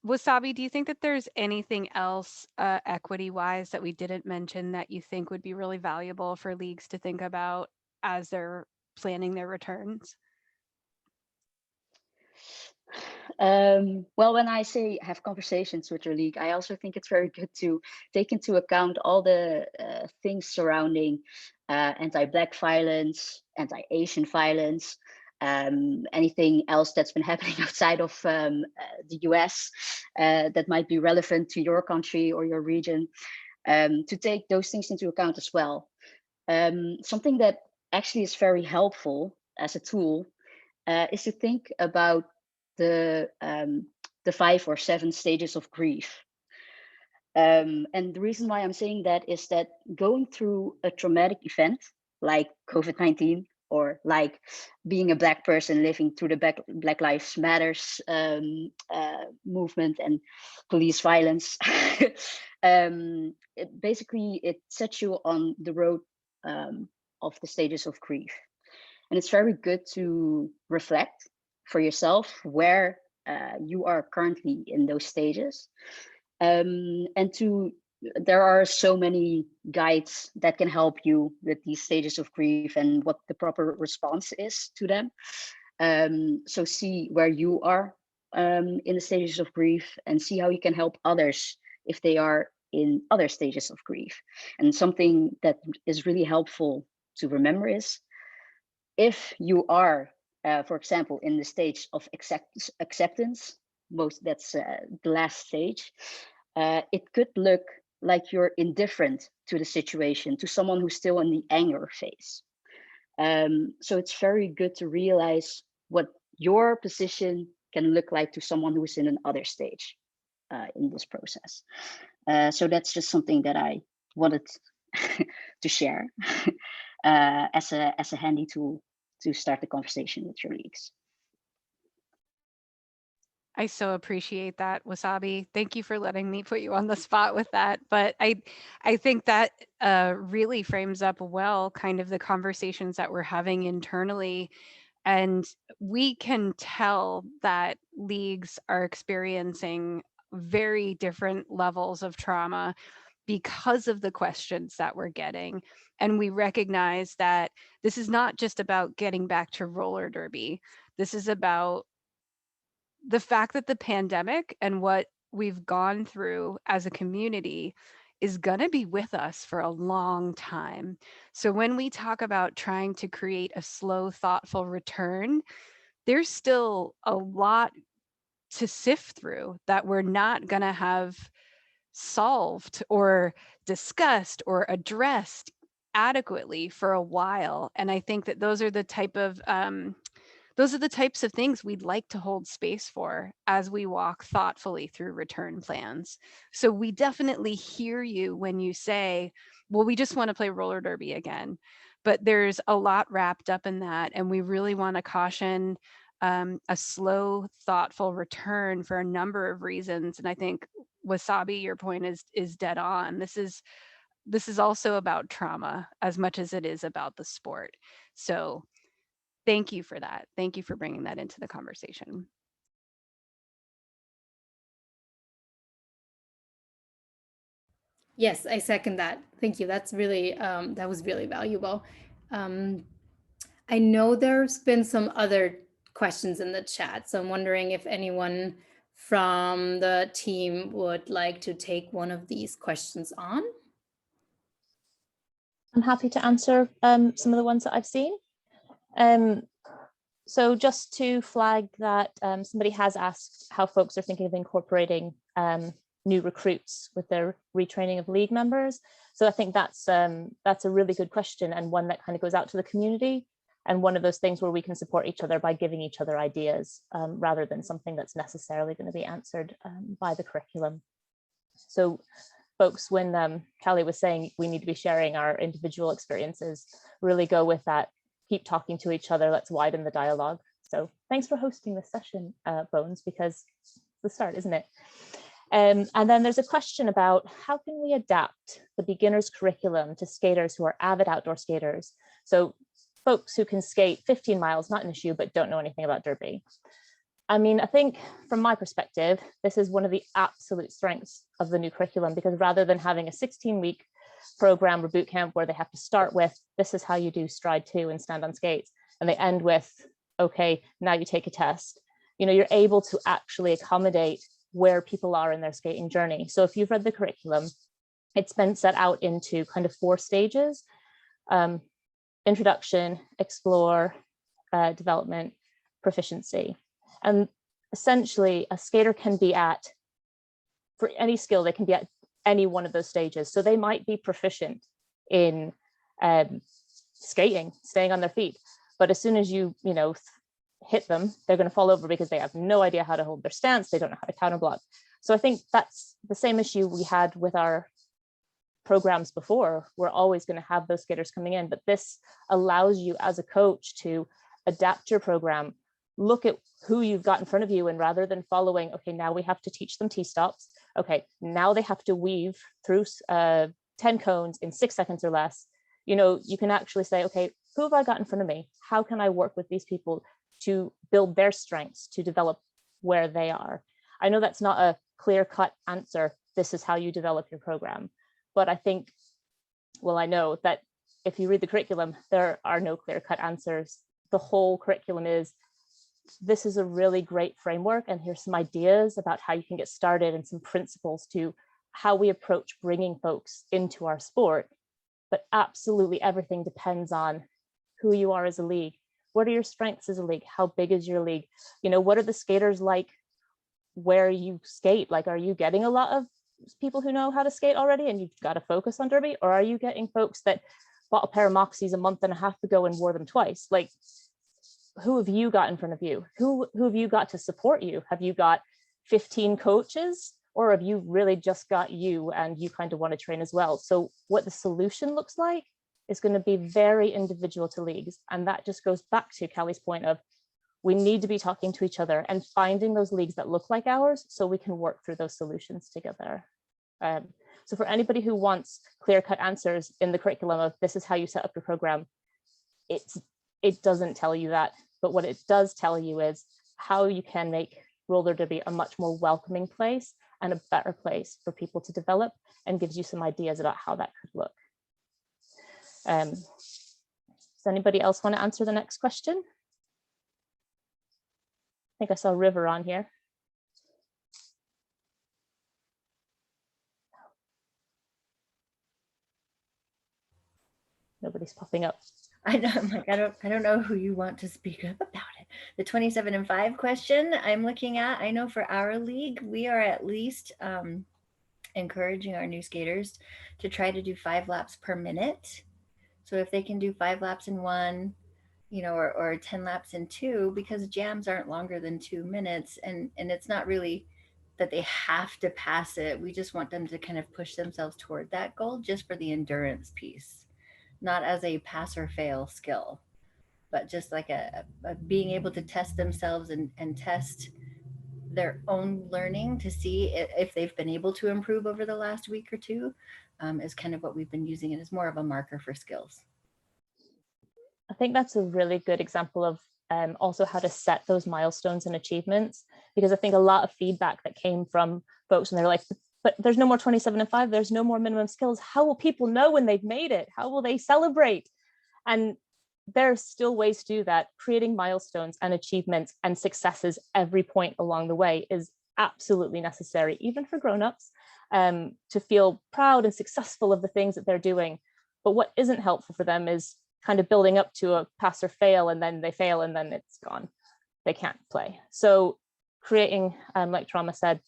Wasabi, do you think that there's anything else equity-wise that we didn't mention that you think would be really valuable for leagues to think about as they're planning their returns? Well, when I say have conversations with your league, I also think it's very good to take into account all the things surrounding anti-Black violence, anti-Asian violence, anything else that's been happening outside of the US that might be relevant to your country or your region, to take those things into account as well. Something that actually is very helpful as a tool is to think about the 5 or 7 stages of grief. And the reason why I'm saying that is that going through a traumatic event like COVID-19 or like being a Black person living through the Black Lives Matters movement and police violence, it sets you on the road of the stages of grief. And it's very good to reflect for yourself where you are currently in those stages. There are so many guides that can help you with these stages of grief and what the proper response is to them. So see where you are in the stages of grief and see how you can help others if they are in other stages of grief. And something that is really helpful to remember is if you are, for example, in the stage of acceptance, that's the last stage, it could look like you're indifferent to the situation, to someone who's still in the anger phase. So it's very good to realize what your position can look like to someone who is in another stage in this process. So that's just something that I wanted to share as a handy tool to start the conversation with your leagues. I so appreciate that, Wasabi. Thank you for letting me put you on the spot with that. But I think that really frames up well kind of the conversations that we're having internally. And we can tell that leagues are experiencing very different levels of trauma because of the questions that we're getting. And we recognize that this is not just about getting back to roller derby. This is about the fact that the pandemic and what we've gone through as a community is going to be with us for a long time. So when we talk about trying to create a slow, thoughtful return, there's still a lot to sift through that we're not going to have solved or discussed or addressed adequately for a while. And I think that those are the types of things we'd like to hold space for as we walk thoughtfully through return plans. So we definitely hear you when you say, well, we just want to play roller derby again. But there's a lot wrapped up in that. And we really want to caution a slow, thoughtful return for a number of reasons. And I think, Wasabi, your point is dead on. This is also about trauma as much as it is about the sport. So thank you for that. Thank you for bringing that into the conversation. Yes, I second that. Thank you. That's really, that was really valuable. I know there's been some other questions in the chat, so I'm wondering if anyone from the team would like to take one of these questions on. I'm happy to answer some of the ones that I've seen. So just to flag that somebody has asked how folks are thinking of incorporating new recruits with their retraining of league members. So I think that's a really good question, and one that kind of goes out to the community, and one of those things where we can support each other by giving each other ideas rather than something that's necessarily going to be answered by the curriculum. So folks, when Callie was saying we need to be sharing our individual experiences, really go with that. Keep talking to each other. Let's widen the dialogue. So thanks for hosting this session, Bones, because it's the start, isn't it? And then there's a question about how can we adapt the beginner's curriculum to skaters who are avid outdoor skaters? So folks who can skate 15 miles, not an issue, but don't know anything about derby. I mean, I think from my perspective, this is one of the absolute strengths of the new curriculum, because rather than having a 16-week program or boot camp where they have to start with, this is how you do stride 2 and stand on skates, and they end with, okay, now you take a test. You know, you're able to actually accommodate where people are in their skating journey. So if you've read the curriculum, it's been set out into kind of 4 stages: introduction, explore, development, proficiency. And essentially, a skater can be at, for any skill, they can be at any one of those stages. So they might be proficient in skating, staying on their feet, but as soon as you hit them, they're going to fall over because they have no idea how to hold their stance. They don't know how to counter block. So I think that's the same issue we had with our programs before. We're always going to have those skaters coming in, but this allows you as a coach to adapt your program, look at who you've got in front of you, and rather than following, okay, now we have to teach them T-stops, okay, now they have to weave through 10 cones in 6 seconds or less, you can actually say, okay, who have I got in front of me? How can I work with these people to build their strengths, to develop where they are? I know that's not a clear-cut answer, this is how you develop your program, but I think, well, I know that if you read the curriculum, there are no clear-cut answers. The whole curriculum is, this is a really great framework, and here's some ideas about how you can get started and some principles to how we approach bringing folks into our sport. But absolutely everything depends on who you are as a league. What are your strengths as a league? How big is your league? What are the skaters like where you skate? Like, are you getting a lot of people who know how to skate already and you've got to focus on derby? Or are you getting folks that bought a pair of Moxies a month and a half ago and wore them twice? Like, who have you got in front of you? Who have you got to support you? Have you got 15 coaches, or have you really just got you and you kind of want to train as well? So what the solution looks like is going to be very individual to leagues. And that just goes back to Callie's point of, we need to be talking to each other and finding those leagues that look like ours so we can work through those solutions together. So for anybody who wants clear-cut answers in the curriculum of this is how you set up your program, it doesn't tell you that. But what it does tell you is how you can make roller derby a much more welcoming place and a better place for people to develop, and gives you some ideas about how that could look. Does anybody else want to answer the next question? I think I saw River on here. Nobody's popping up. I know, I'm like, I don't know who you want to speak up about it. The 27 and 5 question I'm looking at, I know for our league, we are at least encouraging our new skaters to try to do 5 laps per minute. So if they can do 5 laps in 1, or 10 laps in 2, because jams aren't longer than 2 minutes, and it's not really that they have to pass it. We just want them to kind of push themselves toward that goal, just for the endurance piece. Not as a pass or fail skill, but just like a being able to test themselves and test their own learning to see if they've been able to improve over the last week or two, is kind of what we've been using it as more of a marker for skills. I think that's a really good example of also how to set those milestones and achievements, because I think a lot of feedback that came from folks, and they're like, but there's no more 27 and 5, there's no more minimum skills. How will people know when they've made it? How will they celebrate? And there's still ways to do that. Creating milestones and achievements and successes every point along the way is absolutely necessary, even for grown-ups, to feel proud and successful of the things that they're doing. But what isn't helpful for them is kind of building up to a pass or fail, and then they fail and then it's gone. They can't play. So creating, like Trauma said,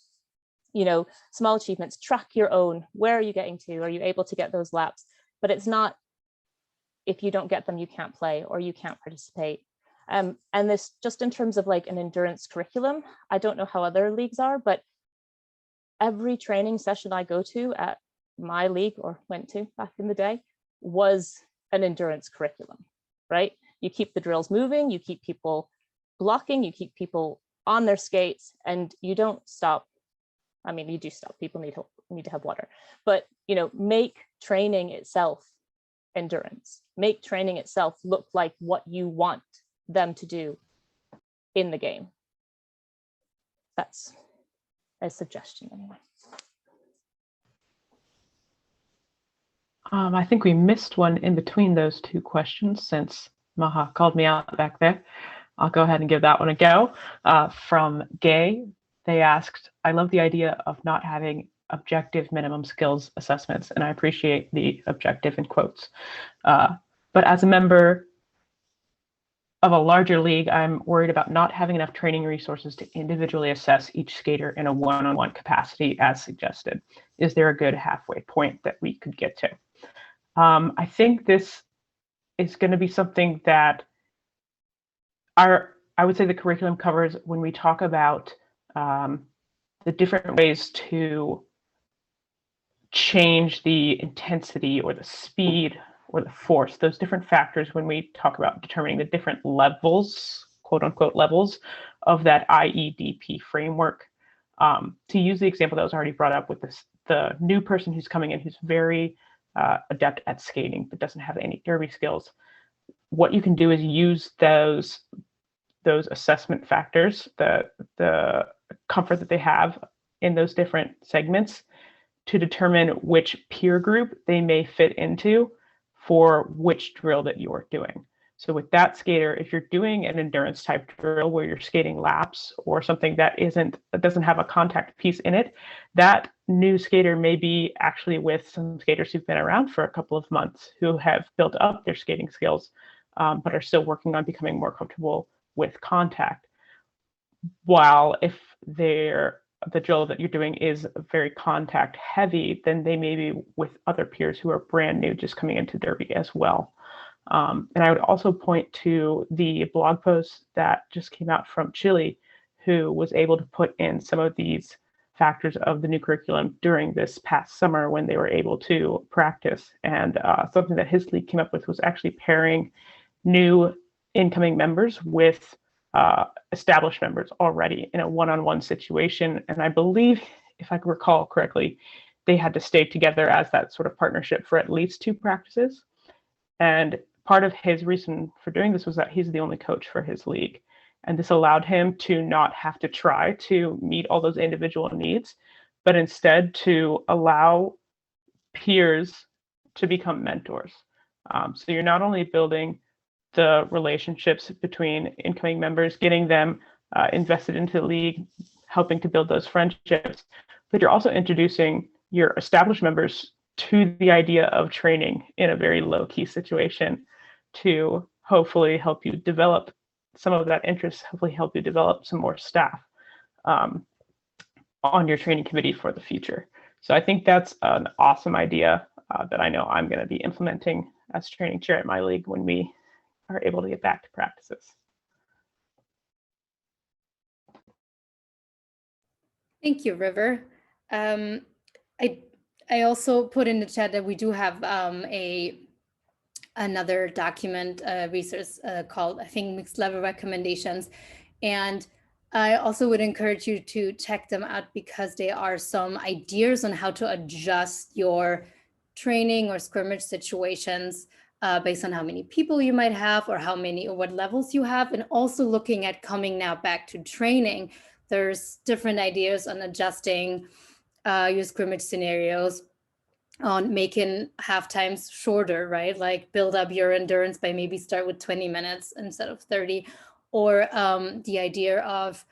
small achievements, track your own. Where are you getting to? Are you able to get those laps? But it's not, if you don't get them, you can't play or you can't participate. And this, just in terms of like an endurance curriculum, I don't know how other leagues are, but every training session I go to at my league, or went to back in the day, was an endurance curriculum, right? You keep the drills moving, you keep people blocking, you keep people on their skates, and you don't stop. I mean, you do stop, people need to have water, but make training itself endurance. Make training itself look like what you want them to do in the game. That's a suggestion anyway. I think we missed one in between those two questions since Maha called me out back there. I'll go ahead and give that one a go. From Gay, they asked, I love the idea of not having objective minimum skills assessments, and I appreciate the objective in quotes. But as a member of a larger league, I'm worried about not having enough training resources to individually assess each skater in a one-on-one capacity as suggested. Is there a good halfway point that we could get to? I think this is going to be something that I would say the curriculum covers when we talk about the different ways to change the intensity or the speed or the force, those different factors when we talk about determining the different levels, quote unquote levels of that IEDP framework. To use the example that was already brought up with the new person who's coming in who's very adept at skating but doesn't have any derby skills, what you can do is use those assessment factors, the comfort that they have in those different segments to determine which peer group they may fit into for which drill that you're doing. So with that skater, if you're doing an endurance type drill where you're skating laps or something that doesn't have a contact piece in it, that new skater may be actually with some skaters who've been around for a couple of months who have built up their skating skills, but are still working on becoming more comfortable with contact. While if the drill that you're doing is very contact heavy, then they may be with other peers who are brand new just coming into derby as well. And I would also point to the blog post that just came out from Chile, who was able to put in some of these factors of the new curriculum during this past summer when they were able to practice. And something that his league came up with was actually pairing new incoming members with established members already in a one-on-one situation. And I believe, if I can recall correctly, they had to stay together as that sort of partnership for at least 2 practices. And part of his reason for doing this was that he's the only coach for his league. And this allowed him to not have to try to meet all those individual needs, but instead to allow peers to become mentors. So you're not only building the relationships between incoming members, getting them invested into the league, helping to build those friendships, but you're also introducing your established members to the idea of training in a very low-key situation to hopefully help you develop some of that interest, hopefully help you develop some more staff on your training committee for the future. So I think that's an awesome idea that I know I'm going to be implementing as training chair at my league when we are able to get back to practices. Thank you, River. I also put in the chat that we do have another document resource called, I think, Mixed Level Recommendations. And I also would encourage you to check them out because they are some ideas on how to adjust your training or scrimmage situations based on how many people you might have or what levels you have. And also looking at coming now back to training, there's different ideas on adjusting your scrimmage scenarios, on making half times shorter, right? Like build up your endurance by maybe start with 20 minutes instead of 30, or the idea of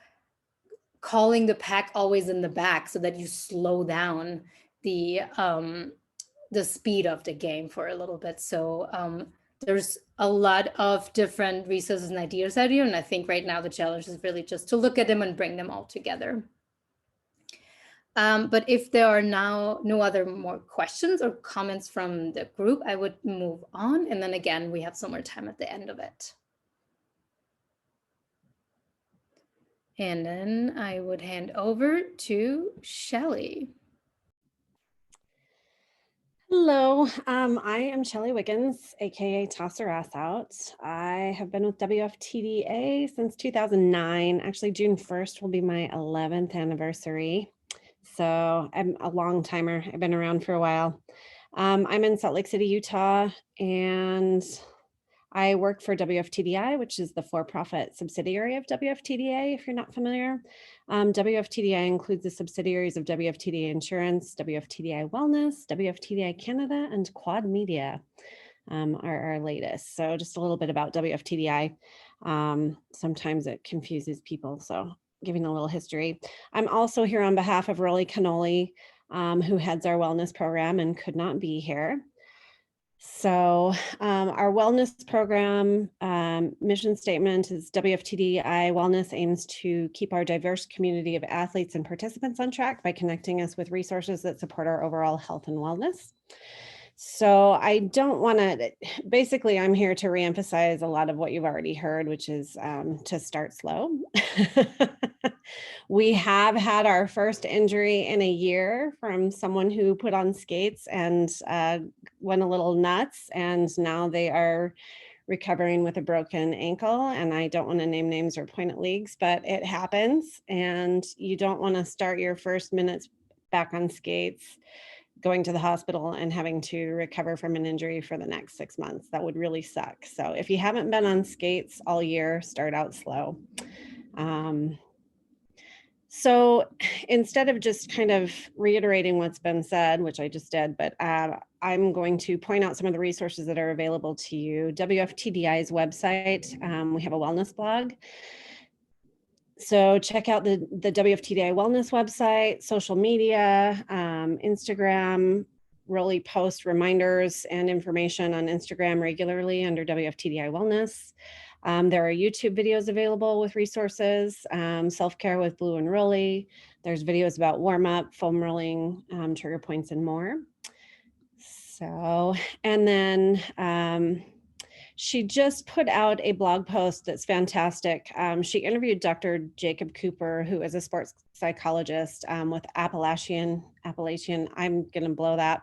calling the pack always in the back so that you slow down the speed of the game for a little bit. So there's a lot of different resources and ideas out here, and I think right now the challenge is really just to look at them and bring them all together. But if there are now no other more questions or comments from the group, I would move on. And then again, we have some more time at the end of it. And then I would hand over to Shelley. Hello, I am Shelley Wiggins, aka Toss Her Ass Out. I have been with WFTDA since 2009. Actually, June 1st will be my 11th anniversary. So I'm a long timer. I've been around for a while. I'm in Salt Lake City, Utah, and I work for WFTDI, which is the for-profit subsidiary of WFTDA, if you're not familiar. WFTDI includes the subsidiaries of WFTDA Insurance, WFTDI Wellness, WFTDI Canada, and Quad Media are our latest. So just a little bit about WFTDI. Sometimes it confuses people, so giving a little history. I'm also here on behalf of Rolly Cannoli, who heads our wellness program and could not be here. So our wellness program mission statement is WFTDI Wellness aims to keep our diverse community of athletes and participants on track by connecting us with resources that support our overall health and wellness. So I don't want to, basically I'm here to reemphasize a lot of what you've already heard, which is to start slow. We have had our first injury in a year from someone who put on skates and went a little nuts, and now they are recovering with a broken ankle. And I don't want to name names or point at leagues, but it happens. And you don't want to start your first minutes back on skates going to the hospital and having to recover from an injury for the next 6 months. That would really suck. So if you haven't been on skates all year, start out slow. So instead of just kind of reiterating what's been said, which I just did, but I'm going to point out some of the resources that are available to you. WFTDI's website, we have a wellness blog. So check out the WFTDI wellness website, social media, Instagram. Rolly posts reminders and information on Instagram regularly under WFTDI wellness. There are YouTube videos available with resources, self-care with Blue and Rolly. There's videos about warm-up, foam rolling, trigger points, and more. So, and then she just put out a blog post that's fantastic. She interviewed Dr. Jacob Cooper, who is a sports psychologist with Appalachian, I'm gonna blow that.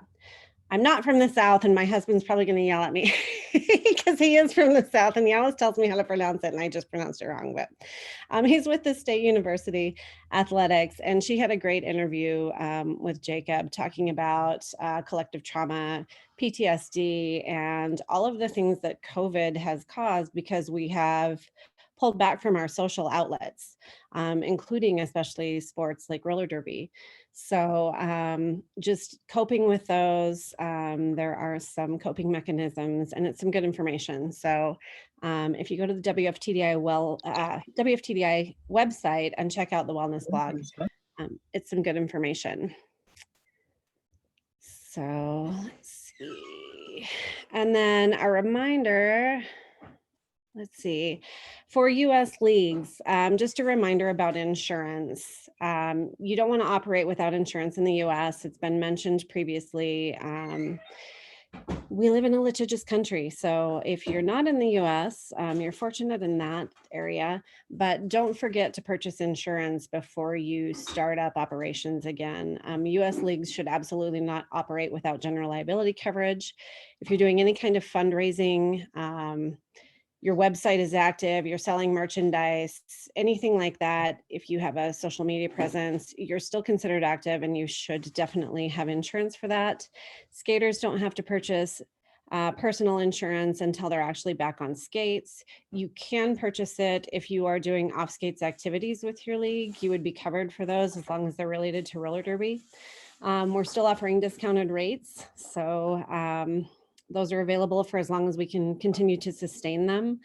I'm not from the South, and my husband's probably going to yell at me because he is from the South and he always tells me how to pronounce it and I just pronounced it wrong. But he's with the State University Athletics, and she had a great interview with Jacob talking about collective trauma, PTSD, and all of the things that COVID has caused because we have pulled back from our social outlets, including especially sports like roller derby. So just coping with those, there are some coping mechanisms and it's some good information. So if you go to the WFTDI WFTDI website and check out the wellness blog, it's some good information. So let's see. And then a reminder, let's see, for US leagues, just a reminder about insurance. You don't want to operate without insurance in the US. It's been mentioned previously. We live in a litigious country. So if you're not in the US, you're fortunate in that area, but don't forget to purchase insurance before you start up operations again. US leagues should absolutely not operate without general liability coverage. If you're doing any kind of fundraising, your website is active, you're selling merchandise, anything like that, if you have a social media presence, you're still considered active and you should definitely have insurance for that. Skaters don't have to purchase personal insurance until they're actually back on skates. You can purchase it if you are doing off skates activities with your league. You would be covered for those as long as they're related to roller derby. We're still offering discounted rates. So those are available for as long as we can continue to sustain them.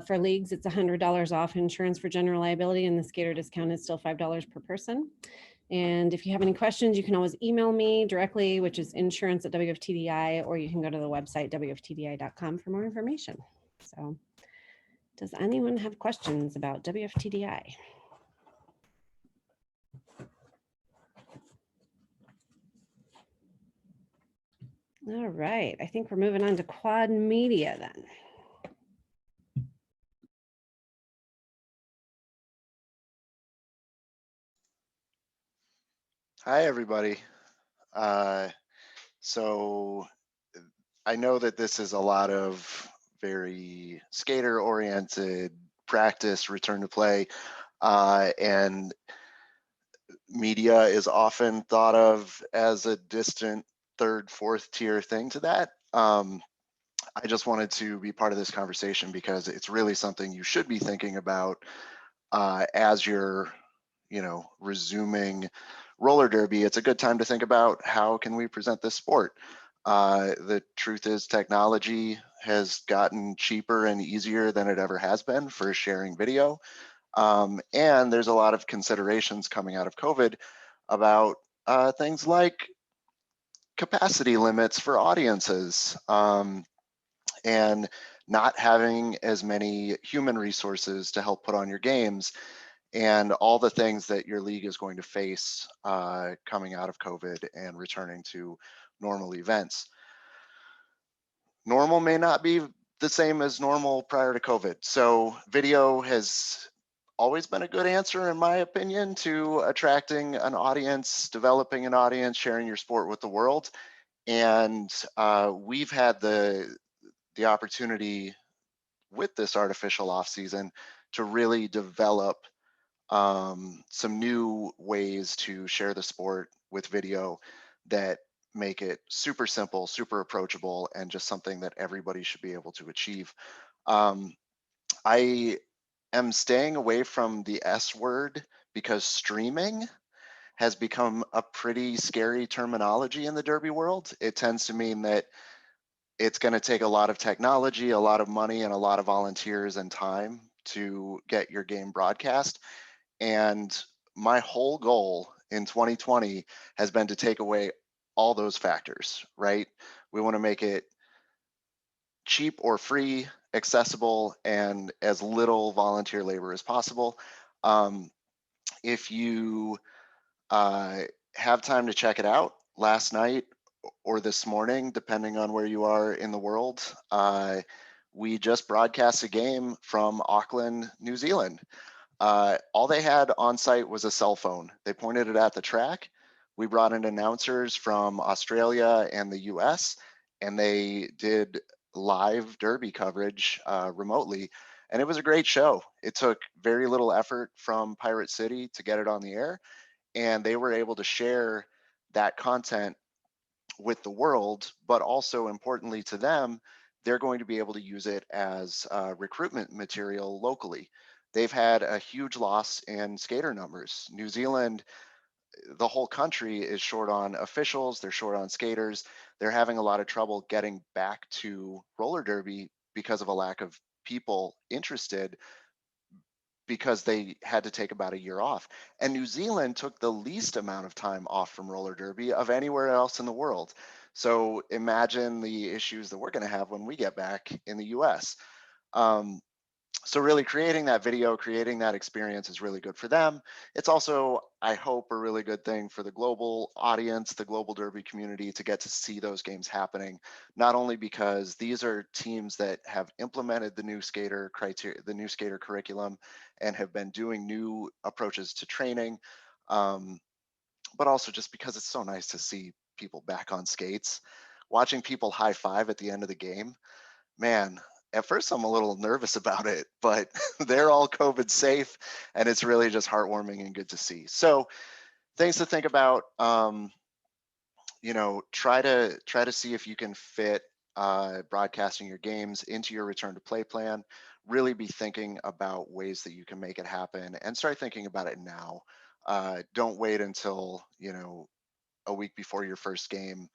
For leagues, it's $100 off insurance for general liability, and the skater discount is still $5 per person. And if you have any questions, you can always email me directly, which is insurance@WFTDI, or you can go to the website, WFTDI.com, for more information. So does anyone have questions about WFTDI? All right, I think we're moving on to Quad Media then. Hi, everybody. So I know that this is a lot of very skater-oriented practice, return to play, and media is often thought of as a distant third, fourth tier thing to that. I just wanted to be part of this conversation because it's really something you should be thinking about as you're, resuming roller derby. It's a good time to think about how can we present this sport. The truth is technology has gotten cheaper and easier than it ever has been for sharing video. And there's a lot of considerations coming out of COVID about things like capacity limits for audiences. And not having as many human resources to help put on your games, and all the things that your league is going to face coming out of COVID and returning to normal events. Normal may not be the same as normal prior to COVID. So video has always been a good answer, in my opinion, to attracting an audience, developing an audience, sharing your sport with the world. And we've had the opportunity with this artificial off season to really develop some new ways to share the sport with video that make it super simple, super approachable, and just something that everybody should be able to achieve. I am staying away from the S word because streaming has become a pretty scary terminology in the derby world. It tends to mean that it's going to take a lot of technology, a lot of money, and a lot of volunteers and time to get your game broadcast. And my whole goal in 2020 has been to take away all those factors, right? We want to make it cheap or free, accessible, and as little volunteer labor as possible. If you have time to check it out, last night or this morning, depending on where you are in the world, we just broadcast a game from Auckland, New Zealand. All they had on site was a cell phone. They pointed it at the track. We brought in announcers from Australia and the US, and they did live derby coverage remotely. And it was a great show. It took very little effort from Pirate City to get it on the air, and they were able to share that content with the world, but also importantly to them, they're going to be able to use it as recruitment material locally. They've had a huge loss in skater numbers. New Zealand, the whole country is short on officials, they're short on skaters. They're having a lot of trouble getting back to roller derby because of a lack of people interested, because they had to take about a year off. And New Zealand took the least amount of time off from roller derby of anywhere else in the world. So imagine the issues that we're going to have when we get back in the US. So really creating that video, creating that experience is really good for them. It's also, I hope, a really good thing for the global audience, the global derby community, to get to see those games happening, not only because these are teams that have implemented the new skater criteria, the new skater curriculum, and have been doing new approaches to training, but also just because it's so nice to see people back on skates. Watching people high five at the end of the game, man, at first I'm a little nervous about it, but they're all COVID safe, and it's really just heartwarming and good to see. So things to think about. Try to see if you can fit broadcasting your games into your return to play plan. Really be thinking about ways that you can make it happen, and start thinking about it now. Don't wait until a week before your first game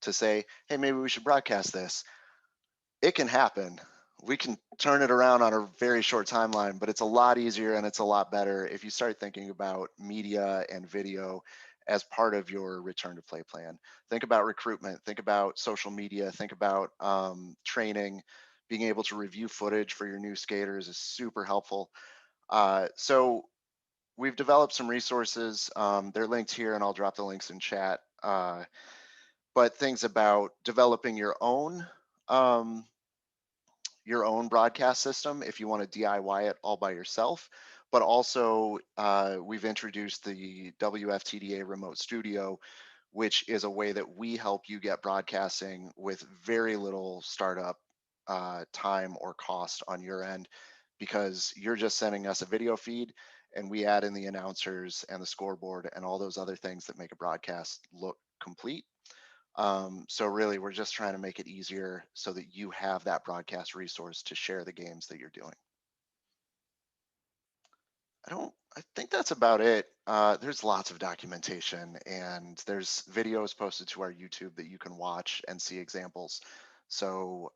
to say, hey, maybe we should broadcast this. It can happen. We can turn it around on a very short timeline, but it's a lot easier and it's a lot better if you start thinking about media and video as part of your return to play plan. Think about recruitment, think about social media, think about training. Being able to review footage for your new skaters is super helpful. So we've developed some resources. They're linked here, and I'll drop the links in chat. But things about developing your own broadcast system if you want to DIY it all by yourself. But also, we've introduced the WFTDA Remote Studio, which is a way that we help you get broadcasting with very little startup time or cost on your end, because you're just sending us a video feed and we add in the announcers and the scoreboard and all those other things that make a broadcast look complete. So really, we're just trying to make it easier so that you have that broadcast resource to share the games that you're doing. I think that's about it. There's lots of documentation, and there's videos posted to our YouTube that you can watch and see examples. So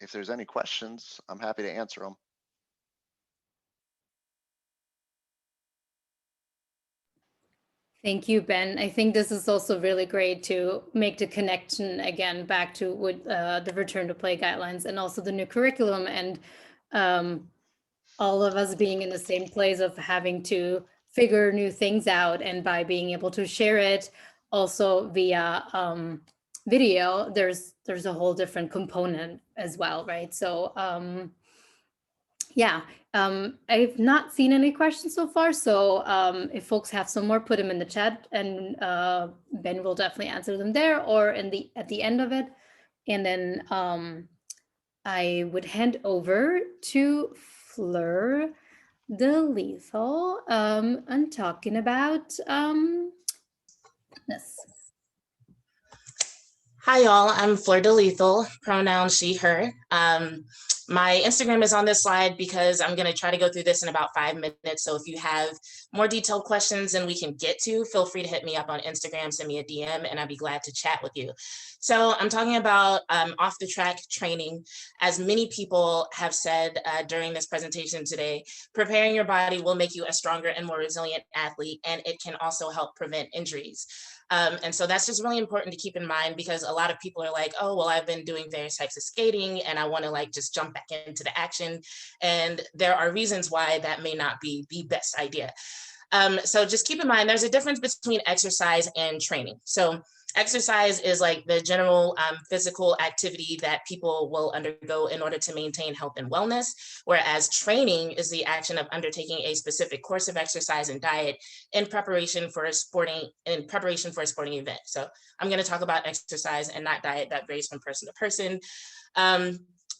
if there's any questions, I'm happy to answer them. Thank you, Ben. I think this is also really great to make the connection again back to with the return to play guidelines and also the new curriculum, and all of us being in the same place of having to figure new things out. And by being able to share it also via video, there's a whole different component as well, right? So yeah, I've not seen any questions so far. So if folks have some more, put them in the chat, and Ben will definitely answer them there or at the end of it. And then I would hand over to Fleur the Lethal and talking about this. Hi, y'all. I'm Fleur de Lethal, pronoun she, her. My Instagram is on this slide because I'm going to try to go through this in about 5 minutes. So if you have more detailed questions than we can get to, feel free to hit me up on Instagram, send me a DM, and I'd be glad to chat with you. So I'm talking about off the track training. As many people have said during this presentation today, preparing your body will make you a stronger and more resilient athlete, and it can also help prevent injuries. And so that's just really important to keep in mind, because a lot of people are like, oh, well, I've been doing various types of skating and I want to like just jump back into the action. And there are reasons why that may not be the best idea. So just keep in mind, there's a difference between exercise and training. So exercise is like the general physical activity that people will undergo in order to maintain health and wellness, whereas training is the action of undertaking a specific course of exercise and diet in preparation for a sporting event. So I'm going to talk about exercise and not diet. That varies from person to person.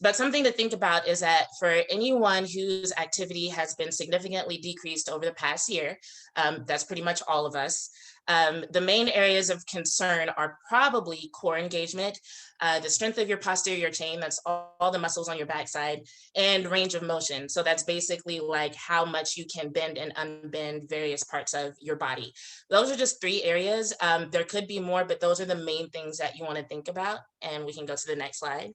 But something to think about is that for anyone whose activity has been significantly decreased over the past year, that's pretty much all of us, the main areas of concern are probably core engagement, the strength of your posterior chain, that's all the muscles on your backside, and range of motion. So that's basically like how much you can bend and unbend various parts of your body. Those are just 3 areas. There could be more, but those are the main things that you want to think about. And we can go to the next slide.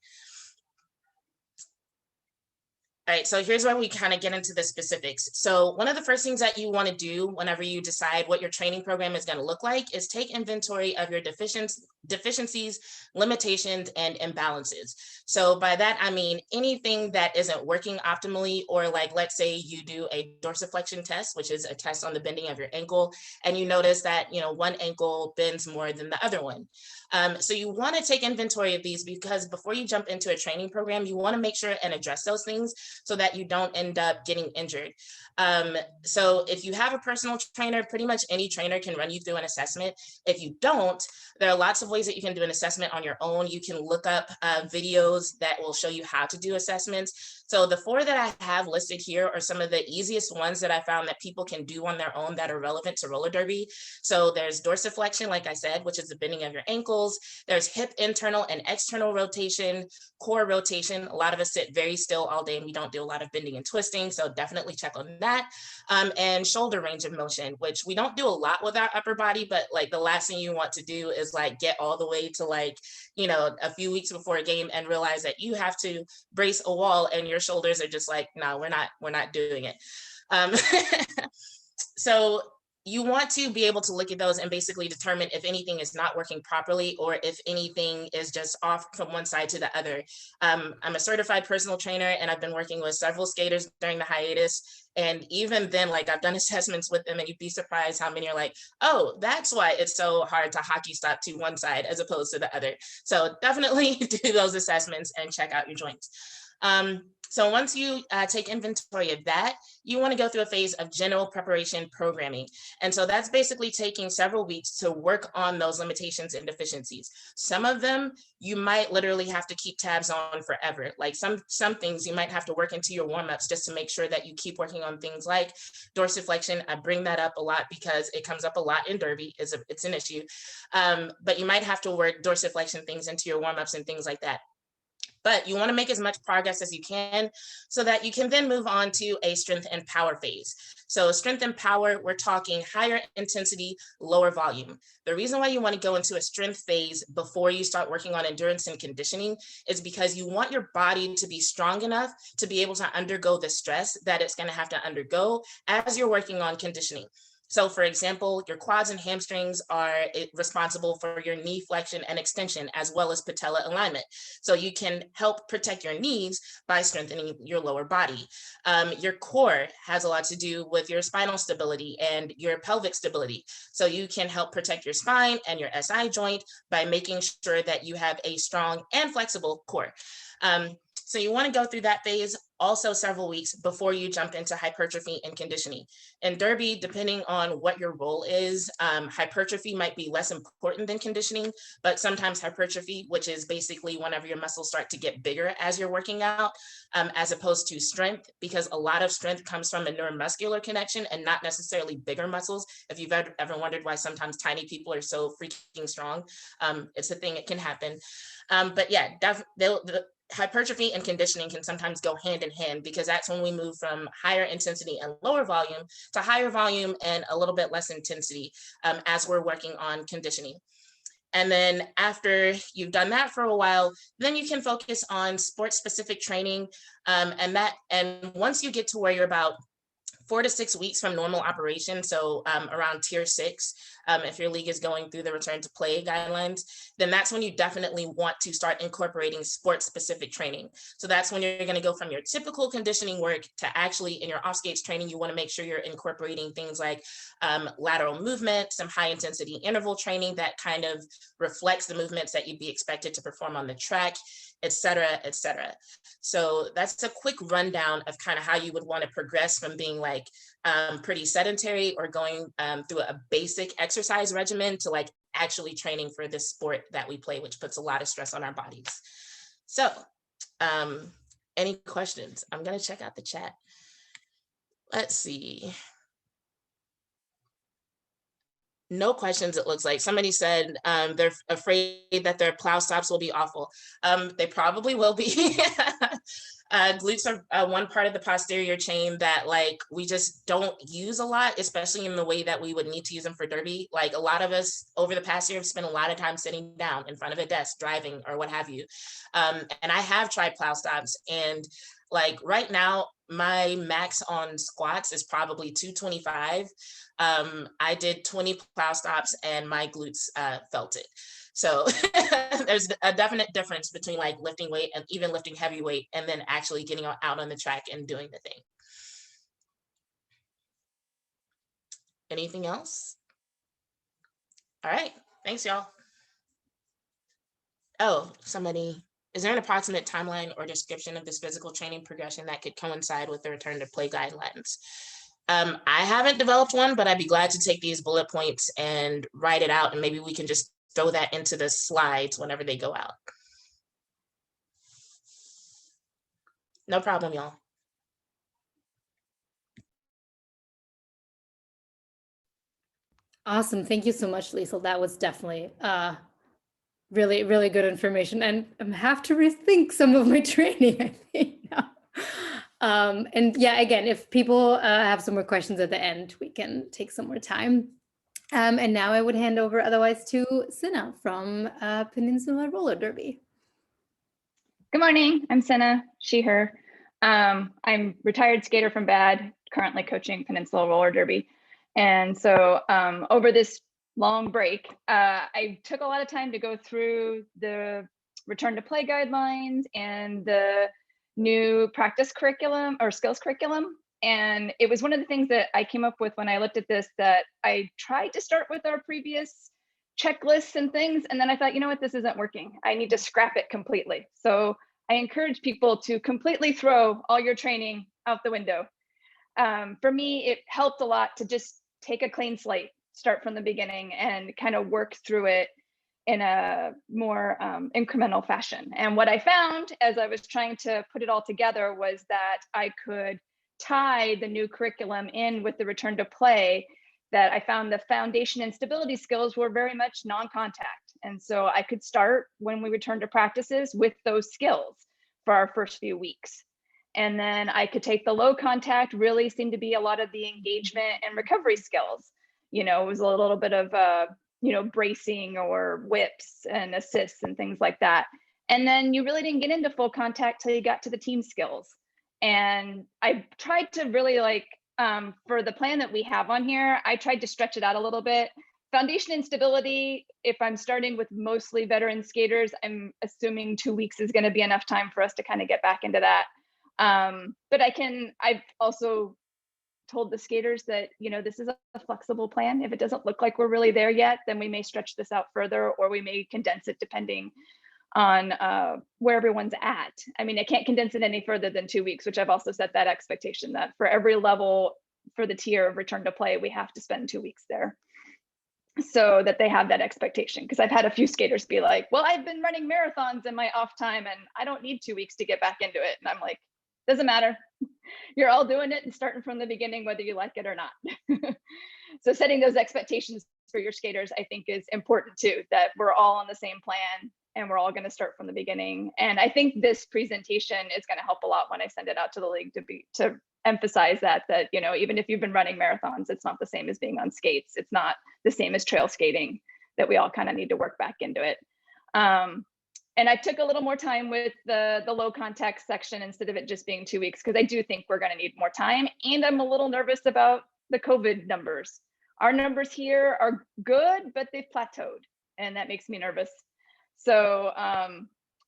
All right, so here's where we kind of get into the specifics. So one of the first things that you want to do whenever you decide what your training program is going to look like is take inventory of your deficiencies, limitations, and imbalances. So by that, I mean anything that isn't working optimally, or like, let's say you do a dorsiflexion test, which is a test on the bending of your ankle, and you notice that, you know, one ankle bends more than the other one. So you want to take inventory of these, because before you jump into a training program, you want to make sure and address those things so that you don't end up getting injured. So if you have a personal trainer, pretty much any trainer can run you through an assessment. If you don't, there are lots of ways that you can do an assessment on your own. You can look up videos that will show you how to do assessments. So the 4 that I have listed here are some of the easiest ones that I found that people can do on their own that are relevant to roller derby. So there's dorsiflexion, like I said, which is the bending of your ankles. There's hip internal and external rotation, core rotation. A lot of us sit very still all day and we don't do a lot of bending and twisting. So definitely check on that. And shoulder range of motion, which we don't do a lot with our upper body, but like the last thing you want to do is like get all the way to like, you know, a few weeks before a game and realize that you have to brace a wall and your shoulders are just like, no, we're not doing it. So you want to be able to look at those and basically determine if anything is not working properly or if anything is just off from one side to the other. I'm a certified personal trainer and I've been working with several skaters during the hiatus. And even then, like I've done assessments with them and you'd be surprised how many are like, oh, that's why it's so hard to hockey stop to one side as opposed to the other. So definitely do those assessments and check out your joints. So once you take inventory of that, you want to go through a phase of general preparation programming. And so that's basically taking several weeks to work on those limitations and deficiencies. Some of them you might literally have to keep tabs on forever. Like some things you might have to work into your warm-ups just to make sure that you keep working on things like dorsiflexion. I bring that up a lot because it comes up a lot in Derby. It's an issue. But you might have to work dorsiflexion things into your warm-ups and things like that. But you want to make as much progress as you can so that you can then move on to a strength and power phase. So strength and power, we're talking higher intensity, lower volume. The reason why you want to go into a strength phase before you start working on endurance and conditioning is because you want your body to be strong enough to be able to undergo the stress that it's going to have to undergo as you're working on conditioning. So for example, your quads and hamstrings are responsible for your knee flexion and extension, as well as patella alignment. So you can help protect your knees by strengthening your lower body. Your core has a lot to do with your spinal stability and your pelvic stability. So you can help protect your spine and your SI joint by making sure that you have a strong and flexible core. So you want to go through that phase also several weeks before you jump into hypertrophy and conditioning. In Derby, depending on what your role is, hypertrophy might be less important than conditioning, but sometimes hypertrophy, which is basically whenever your muscles start to get bigger as you're working out, as opposed to strength, because a lot of strength comes from a neuromuscular connection and not necessarily bigger muscles. If you've ever wondered why sometimes tiny people are so freaking strong, it's a thing, it can happen. But yeah, hypertrophy and conditioning can sometimes go hand in hand, because that's when we move from higher intensity and lower volume to higher volume and a little bit less intensity as we're working on conditioning. And then after you've done that for a while, then you can focus on sport-specific training. And once you get to where you're about 4 to 6 weeks from normal operation, so around tier 6, if your league is going through the return to play guidelines, then that's when you definitely want to start incorporating sport-specific training. So that's when you're going to go from your typical conditioning work to actually in your off-skates training, you want to make sure you're incorporating things like lateral movement, some high-intensity interval training that kind of reflects the movements that you'd be expected to perform on the track, et cetera, et cetera. So that's a quick rundown of kind of how you would want to progress from being like pretty sedentary or going through a basic exercise regimen to like actually training for this sport that we play, which puts a lot of stress on our bodies. So any questions? I'm going to check out the chat. Let's see. No questions, it looks like. Somebody said they're afraid that their plow stops will be awful. They probably will be. Glutes are one part of the posterior chain that like we just don't use a lot, especially in the way that we would need to use them for Derby. Like a lot of us over the past year have spent a lot of time sitting down in front of a desk, driving or what have you. And I have tried plow stops, and like right now, my max on squats is probably 225. I did 20 plow stops and my glutes felt it. So there's a definite difference between like lifting weight and even lifting heavy weight and then actually getting out on the track and doing the thing. Anything else? All right, thanks y'all. Oh, somebody, is there an approximate timeline or description of this physical training progression that could coincide with the return to play guidelines? I haven't developed one, but I'd be glad to take these bullet points and write it out, and maybe we can just throw that into the slides whenever they go out. No problem, y'all. Awesome. Thank you so much, Liesl. That was definitely really, really good information. And I have to rethink some of my training, I think now. And yeah, again, if people have some more questions at the end, we can take some more time. And now I would hand over otherwise to Sina from Peninsula Roller Derby. Good morning, I'm Sina, she, her. I'm retired skater from BAD, currently coaching Peninsula Roller Derby. And so over this long break, I took a lot of time to go through the return to play guidelines and the new practice curriculum or skills curriculum. And it was one of the things that I came up with when I looked at this, that I tried to start with our previous checklists and things. And then I thought, you know what, this isn't working. I need to scrap it completely. So I encourage people to completely throw all your training out the window. For me, it helped a lot to just take a clean slate, start from the beginning, and kind of work through it in a more incremental fashion. And what I found as I was trying to put it all together was that I could tie the new curriculum in with the return to play, that I found the foundation and stability skills were very much non-contact. And so I could start when we returned to practices with those skills for our first few weeks. And then I could take the low contact, really seemed to be a lot of the engagement and recovery skills. You know, it was a little bit of, you know, bracing or whips and assists and things like that. And then you really didn't get into full contact till you got to the team skills. And I tried to really like, for the plan that we have on here, I tried to stretch it out a little bit. Foundation and stability, if I'm starting with mostly veteran skaters, I'm assuming 2 weeks is going to be enough time for us to kind of get back into that. But I've also told the skaters that, you know, this is a flexible plan. If it doesn't look like we're really there yet, then we may stretch this out further, or we may condense it depending on where everyone's at. I mean, I can't condense it any further than 2 weeks, which I've also set that expectation that for every level for the tier of return to play, we have to spend 2 weeks there, so that they have that expectation. Because I've had a few skaters be like, well, I've been running marathons in my off time and I don't need 2 weeks to get back into it. And I'm like, doesn't matter. You're all doing it and starting from the beginning, whether you like it or not. So setting those expectations for your skaters, I think, is important too, that we're all on the same plan and we're all going to start from the beginning. And I think this presentation is going to help a lot when I send it out to the league to emphasize that, you know, even if you've been running marathons, it's not the same as being on skates. It's not the same as trail skating, that we all kind of need to work back into it. And I took a little more time with the low contact section instead of it just being 2 weeks, because I do think we're going to need more time. And I'm a little nervous about the COVID numbers. Our numbers here are good, but they've plateaued, and that makes me nervous. So,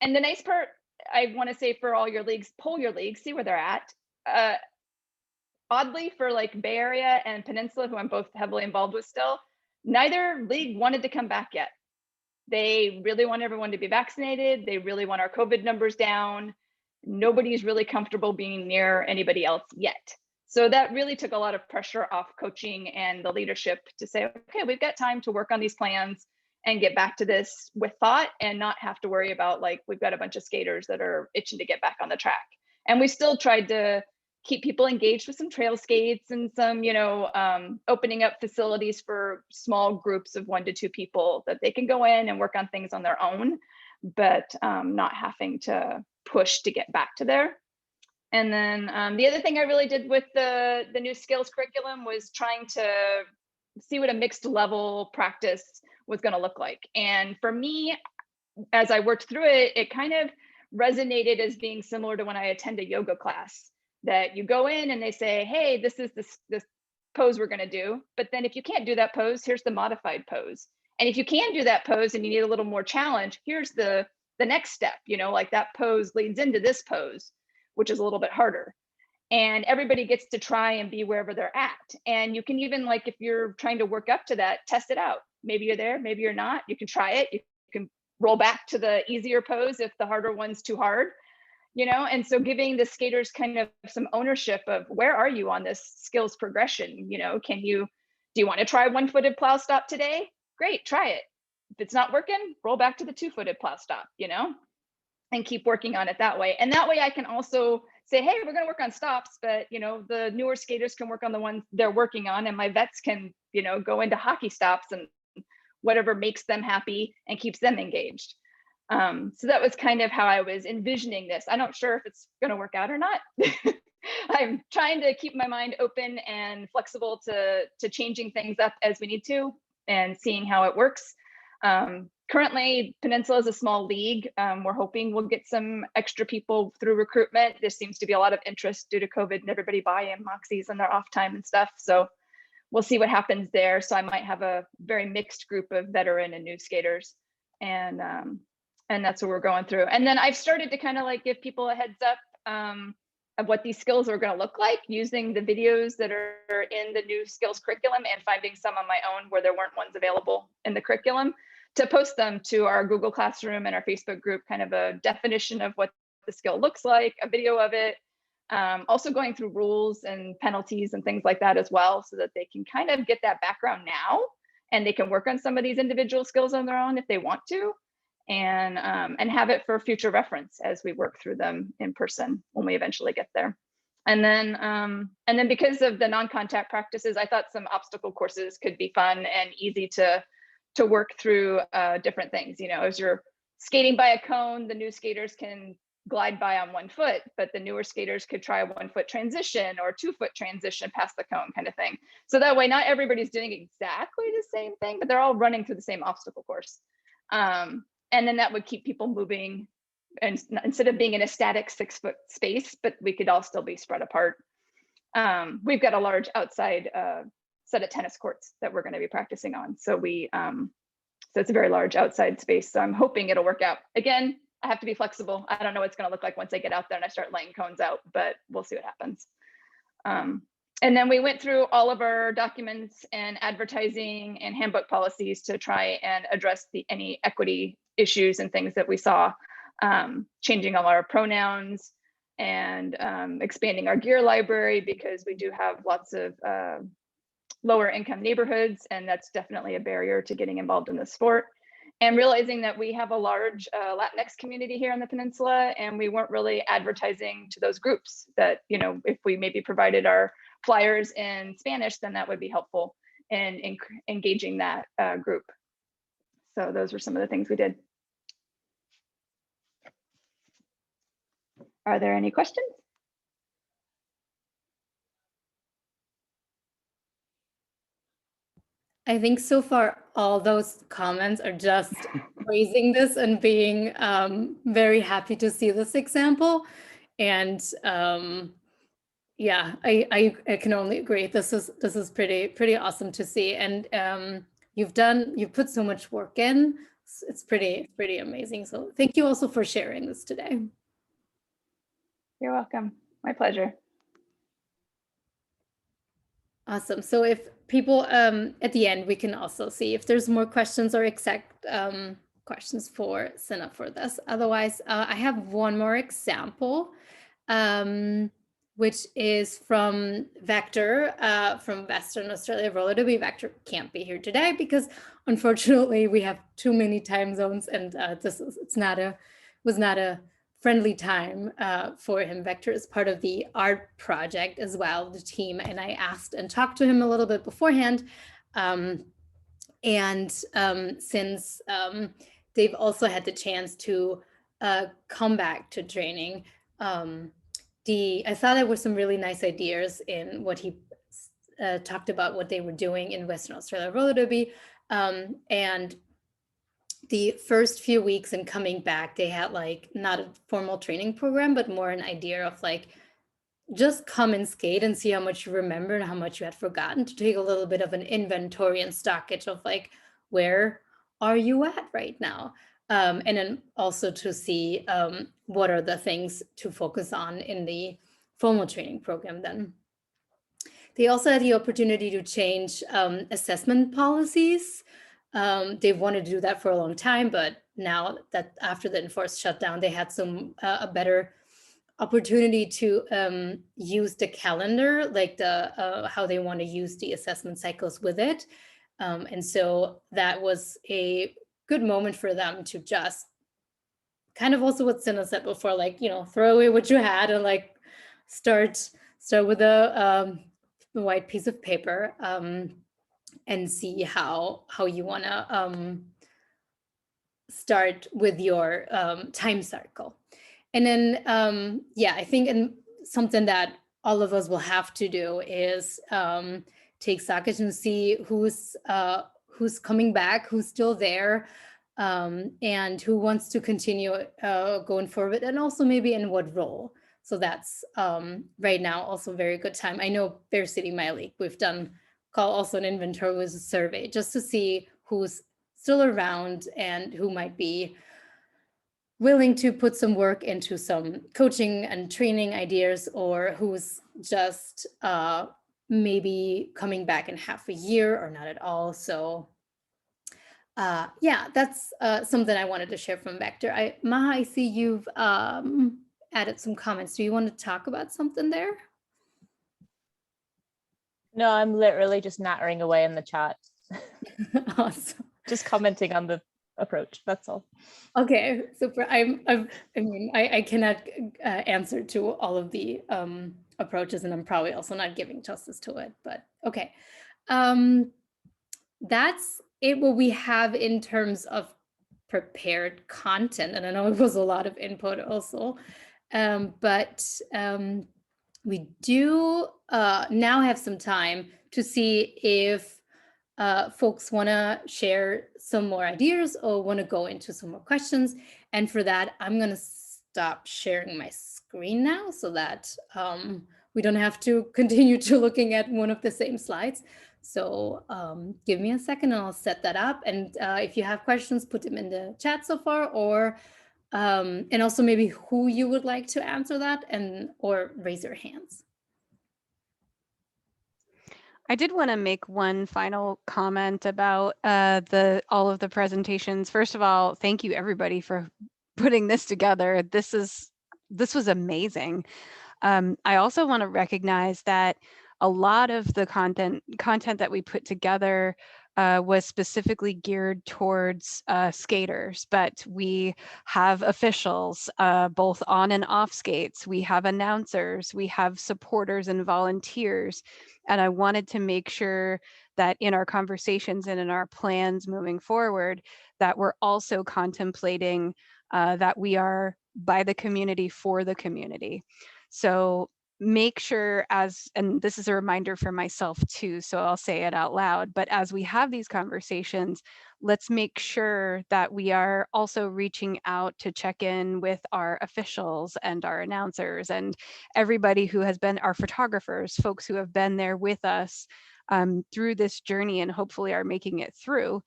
and the nice part, I want to say for all your leagues, poll your leagues, see where they're at. Oddly, for like Bay Area and Peninsula, who I'm both heavily involved with still, neither league wanted to come back yet. They really want everyone to be vaccinated. They really want our COVID numbers down. Nobody's really comfortable being near anybody else yet. So that really took a lot of pressure off coaching and the leadership to say, okay, we've got time to work on these plans and get back to this with thought, and not have to worry about, like, we've got a bunch of skaters that are itching to get back on the track. And we still tried to keep people engaged with some trail skates and some, you know, opening up facilities for small groups of 1 to 2 people that they can go in and work on things on their own, but not having to push to get back to there. And then the other thing I really did with the new skills curriculum was trying to see what a mixed level practice was going to look like. And for me, as I worked through it, it kind of resonated as being similar to when I attend a yoga class, that you go in and they say, hey, this is this pose we're going to do. But then if you can't do that pose, here's the modified pose. And if you can do that pose and you need a little more challenge, here's the next step, you know, like that pose leads into this pose, which is a little bit harder. And everybody gets to try and be wherever they're at. And you can even, like, if you're trying to work up to that, test it out. Maybe you're there, maybe you're not. You can try it. You can roll back to the easier pose if the harder one's too hard, you know? And so giving the skaters kind of some ownership of, where are you on this skills progression? You know, do you want to try 1-footed plow stop today? Great, try it. If it's not working, roll back to the 2-footed plow stop, you know, and keep working on it that way. And that way I can also say, hey, we're going to work on stops, but, you know, the newer skaters can work on the ones they're working on, and my vets can, you know, go into hockey stops and whatever makes them happy and keeps them engaged. So that was kind of how I was envisioning this. I'm not sure if it's going to work out or not. I'm trying to keep my mind open and flexible to changing things up as we need to and seeing how it works. Currently, Peninsula is a small league. We're hoping we'll get some extra people through recruitment. There seems to be a lot of interest due to COVID and everybody buying Moxies in their off time and stuff. So we'll see what happens there. So I might have a very mixed group of veteran and new skaters. And that's what we're going through. And then I've started to kind of like give people a heads up of what these skills are going to look like, using the videos that are in the new skills curriculum and finding some on my own where there weren't ones available in the curriculum, to post them to our Google Classroom and our Facebook group, kind of a definition of what the the skill looks like, a video of it. Also going through rules and penalties and things like that as well, so that they can kind of get that background now, and they can work on some of these individual skills on their own if they want to, and have it for future reference as we work through them in person when we eventually get there. And then because of the non-contact practices, I thought some obstacle courses could be fun and easy to work through different things. You know, as you're skating by a cone, the new skaters can glide by on 1 foot, but the newer skaters could try a 1 foot transition or 2 foot transition past the cone kind of thing. So that way, not everybody's doing exactly the same thing, but they're all running through the same obstacle course. And then that would keep people moving, and instead of being in a static 6 foot space, but we could all still be spread apart. We've got a large outside set of tennis courts that we're going to be practicing on. So so it's a very large outside space. So I'm hoping it'll work out. Again, I have to be flexible. I don't know what it's going to look like once I get out there and I start laying cones out, but we'll see what happens. And then we went through all of our documents and advertising and handbook policies to try and address any equity issues and things that we saw, changing all our pronouns and expanding our gear library, because we do have lots of lower income neighborhoods, and that's definitely a barrier to getting involved in the sport. And realizing that we have a large Latinx community here on the peninsula, and we weren't really advertising to those groups. That, you know, if we maybe provided our flyers in Spanish, then that would be helpful in engaging that group. So those were some of the things we did. Are there any questions? I think so far, all those comments are just praising this and being very happy to see this example. And yeah, I can only agree. This is pretty awesome to see. And you've put so much work in. It's pretty amazing. So thank you also for sharing this today. You're welcome. My pleasure. Awesome. So if people, at the end, we can also see if there's more questions or exact questions for Senna for this. Otherwise, I have one more example, which is from Vector from Western Australia Roller Derby. Vector can't be here today because unfortunately we have too many time zones, and was not a friendly time for him. Vector is part of the art project as well, the team, and I asked and talked to him a little bit beforehand. Since they've also had the chance to come back to training, I thought there were some really nice ideas in what he talked about, what they were doing in Western Australia Roller Derby. And the first few weeks and coming back, they had like not a formal training program, but more an idea of like, just come and skate and see how much you remember and how much you had forgotten, to take a little bit of an inventory and stockage of like, where are you at right now? And then also to see what are the things to focus on in the formal training program then. They also had the opportunity to change assessment policies. They've wanted to do that for a long time, but now that after the enforced shutdown, they had a better opportunity to use the calendar, like how they want to use the assessment cycles with it. And so that was a good moment for them to just kind of also what Senna said before, like, you know, throw away what you had and like start with a white piece of paper and see how you want to start with your time cycle. And then, yeah, I think something that all of us will have to do is take stockage and see who's coming back, who's still there, and who wants to continue going forward, and also maybe in what role. So that's right now also a very good time. I know Bear City, my league, we've done also an inventory with a survey just to see who's still around and who might be willing to put some work into some coaching and training ideas, or who's just maybe coming back in half a year or not at all. So yeah, that's something I wanted to share from Vector. Maha, I see you've added some comments. Do you want to talk about something there? No, I'm literally just nattering away in the chat. Awesome. Just commenting on the approach, that's all. Okay, super. I cannot answer to all of the approaches, and I'm probably also not giving justice to it, but okay. That's it, what we have in terms of prepared content, and I know it was a lot of input also, but we do now have some time to see if folks want to share some more ideas or want to go into some more questions. And for that, I'm going to stop sharing my screen now so that we don't have to continue to looking at one of the same slides. So give me a second and I'll set that up. And if you have questions, put them in the chat so far, or and also maybe who you would like to answer that, and or raise your hands. I did want to make one final comment about all of the presentations. First of all, thank you everybody for putting this together. This was amazing. I also want to recognize that a lot of the content that we put together was specifically geared towards skaters, but we have officials both on and off skates. We have announcers, we have supporters and volunteers. And I wanted to make sure that in our conversations and in our plans moving forward, that we're also contemplating that we are by the community for the community. So make sure, and this is a reminder for myself too, so I'll say it out loud, but as we have these conversations, let's make sure that we are also reaching out to check in with our officials and our announcers and everybody who has been our photographers, folks who have been there with us through this journey and hopefully are making it through.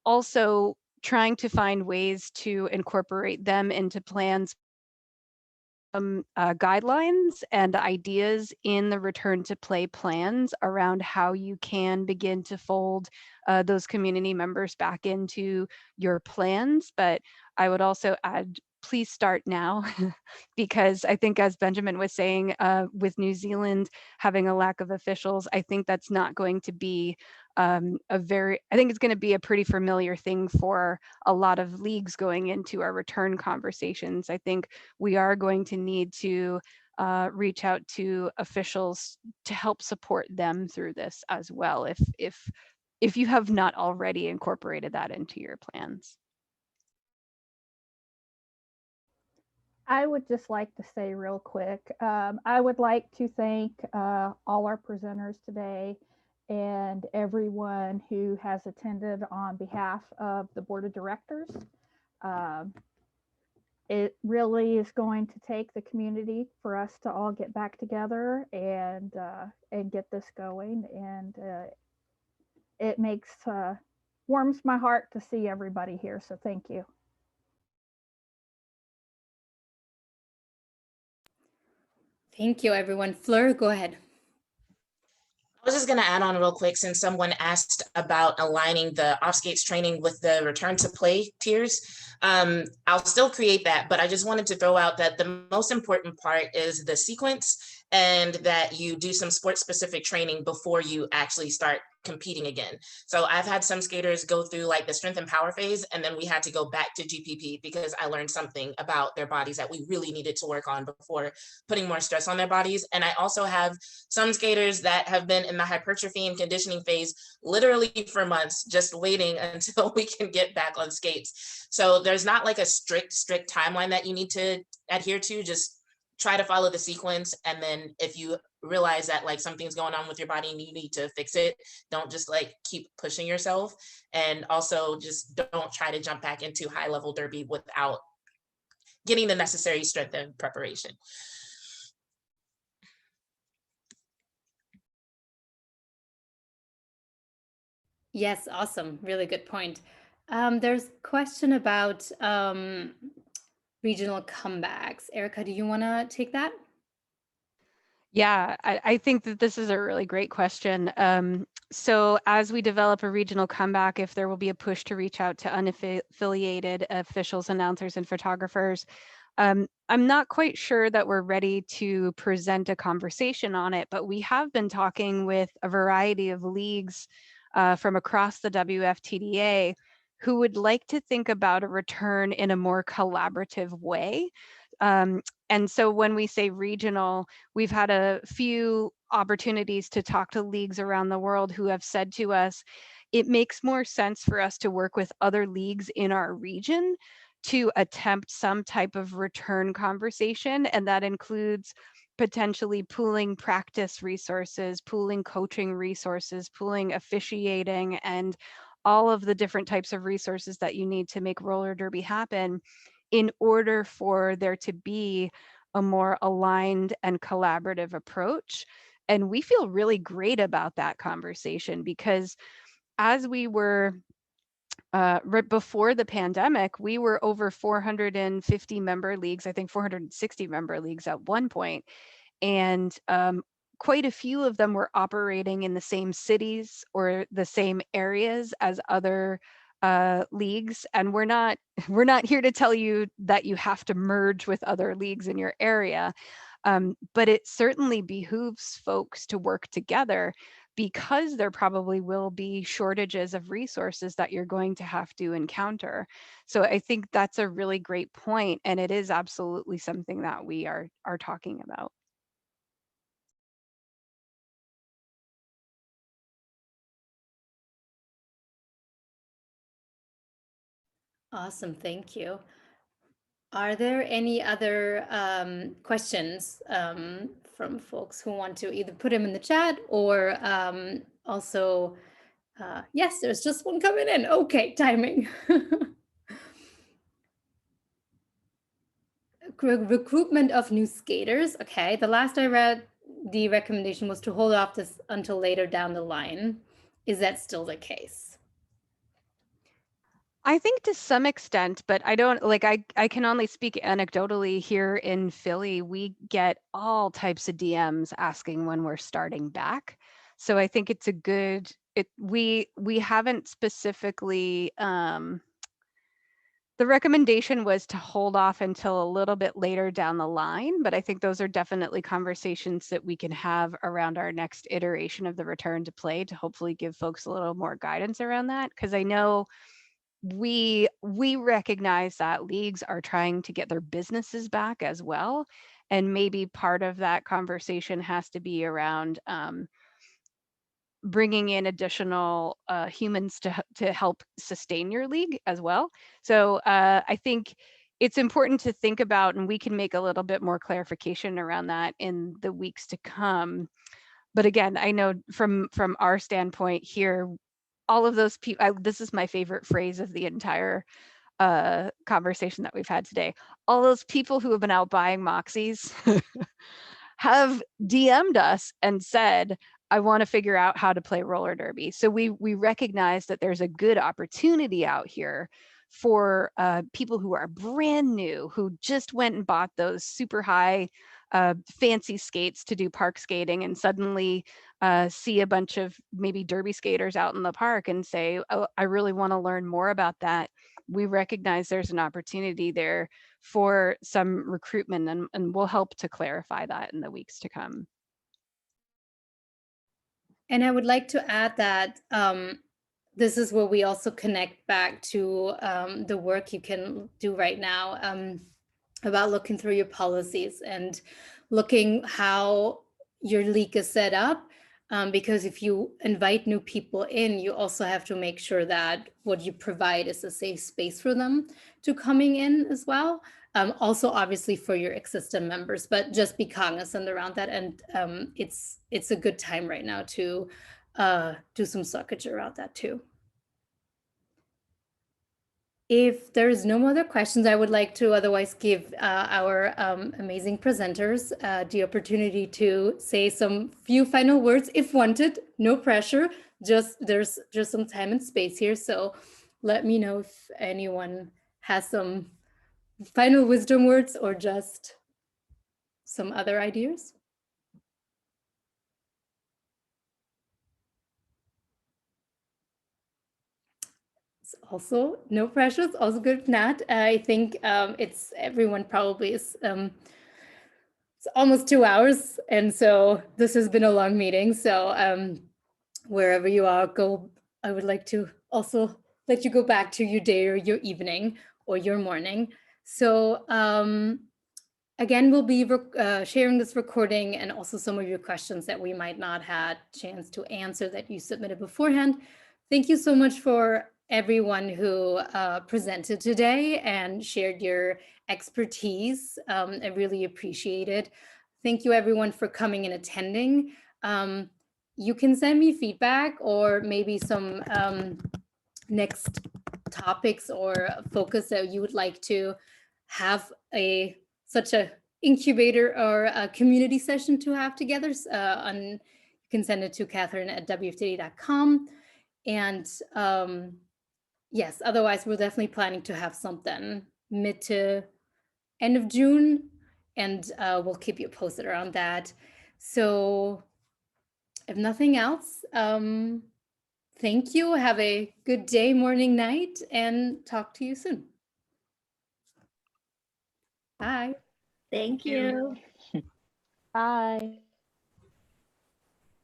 Also trying to find ways to incorporate them into plans, guidelines and ideas in the return to play plans around how you can begin to fold those community members back into your plans. But I would also add, please start now, because I think, as Benjamin was saying, with New Zealand having a lack of officials, I think that's not going to be I think it's going to be a pretty familiar thing for a lot of leagues going into our return conversations. I think we are going to need to reach out to officials to help support them through this as well, if you have not already incorporated that into your plans. I would just like to say real quick, I would like to thank all our presenters today and everyone who has attended on behalf of the board of directors. It really is going to take the community for us to all get back together and get this going. And it warms my heart to see everybody here. So thank you. Thank you, everyone. Fleur, go ahead. I was just going to add on real quick, since someone asked about aligning the off skates training with the return to play tiers. I'll still create that, but I just wanted to throw out that the most important part is the sequence, and that you do some sport specific training before you actually start competing again. So I've had some skaters go through like the strength and power phase, and then we had to go back to GPP because I learned something about their bodies that we really needed to work on before putting more stress on their bodies. And I also have some skaters that have been in the hypertrophy and conditioning phase literally for months, just waiting until we can get back on skates. So there's not like a strict timeline that you need to adhere to. Just try to follow the sequence, and then if you realize that like something's going on with your body and you need to fix it, don't just like keep pushing yourself. And also just don't try to jump back into high level derby without getting the necessary strength and preparation. Yes, awesome. Really good point. There's a question about regional comebacks. Erica, do you want to take that? Yeah, I think that this is a really great question. So as we develop a regional comeback, if there will be a push to reach out to unaffiliated officials, announcers, and photographers, I'm not quite sure that we're ready to present a conversation on it, but we have been talking with a variety of leagues from across the WFTDA who would like to think about a return in a more collaborative way. And so when we say regional, we've had a few opportunities to talk to leagues around the world who have said to us, it makes more sense for us to work with other leagues in our region to attempt some type of return conversation. And that includes potentially pooling practice resources, pooling coaching resources, pooling officiating, and all of the different types of resources that you need to make roller derby happen in order for there to be a more aligned and collaborative approach. And we feel really great about that conversation because as we were right before the pandemic, we were over 450 member leagues, I think 460 member leagues at one point. And quite a few of them were operating in the same cities or the same areas as other leagues. And we're not here to tell you that you have to merge with other leagues in your area. But it certainly behooves folks to work together because there probably will be shortages of resources that you're going to have to encounter. So I think that's a really great point, and it is absolutely something that we are talking about. Awesome, thank you. Are there any other questions from folks who want to either put them in the chat or also, yes, there's just one coming in. Okay, timing. Recruitment of new skaters. Okay, the last I read, the recommendation was to hold off this until later down the line. Is that still the case? I think to some extent, but I don't like, I can only speak anecdotally here in Philly. We get all types of DMs asking when we're starting back. So I think it's a good, we haven't specifically, the recommendation was to hold off until a little bit later down the line, but I think those are definitely conversations that we can have around our next iteration of the return to play to hopefully give folks a little more guidance around that. Because I know we recognize that leagues are trying to get their businesses back as well. And maybe part of that conversation has to be around bringing in additional humans to help sustain your league as well. So I think it's important to think about, and we can make a little bit more clarification around that in the weeks to come. But again, I know from our standpoint here, all of those people, this is my favorite phrase of the entire conversation that we've had today. All those people who have been out buying Moxies have DM'd us and said, I want to figure out how to play roller derby. So we recognize that there's a good opportunity out here for people who are brand new, who just went and bought those super high fancy skates to do park skating and suddenly see a bunch of maybe derby skaters out in the park and say, oh, I really want to learn more about that. We recognize there's an opportunity there for some recruitment, and we'll help to clarify that in the weeks to come. And I would like to add that this is where we also connect back to the work you can do right now about looking through your policies and looking how your league is set up. Because if you invite new people in, you also have to make sure that what you provide is a safe space for them to coming in as well. Also, obviously for your existing members, but just be cognizant around that. And it's a good time right now to do some suckage around that too. If there's no other questions, I would like to otherwise give our amazing presenters the opportunity to say some few final words if wanted, no pressure, there's just some time and space here. So let me know if anyone has some final wisdom words or just some other ideas. also no pressure. It's also good if not. I think it's everyone probably is. It's almost 2 hours, and so this has been a long meeting. So wherever you are, go. I would like to also let you go back to your day or your evening or your morning. So again, we'll be sharing this recording and also some of your questions that we might not had chance to answer that you submitted beforehand. Thank you so much for everyone who presented today and shared your expertise. I really appreciate it. Thank you everyone for coming and attending. You can send me feedback or maybe some next topics or focus that you would like to have such a incubator or a community session to have together. You can send it to Catherine@wftd.com. And yes, otherwise we're definitely planning to have something mid to end of June, and we'll keep you posted around that. So if nothing else, thank you. Have a good day, morning, night, and talk to you soon. Bye. Thank you. Bye.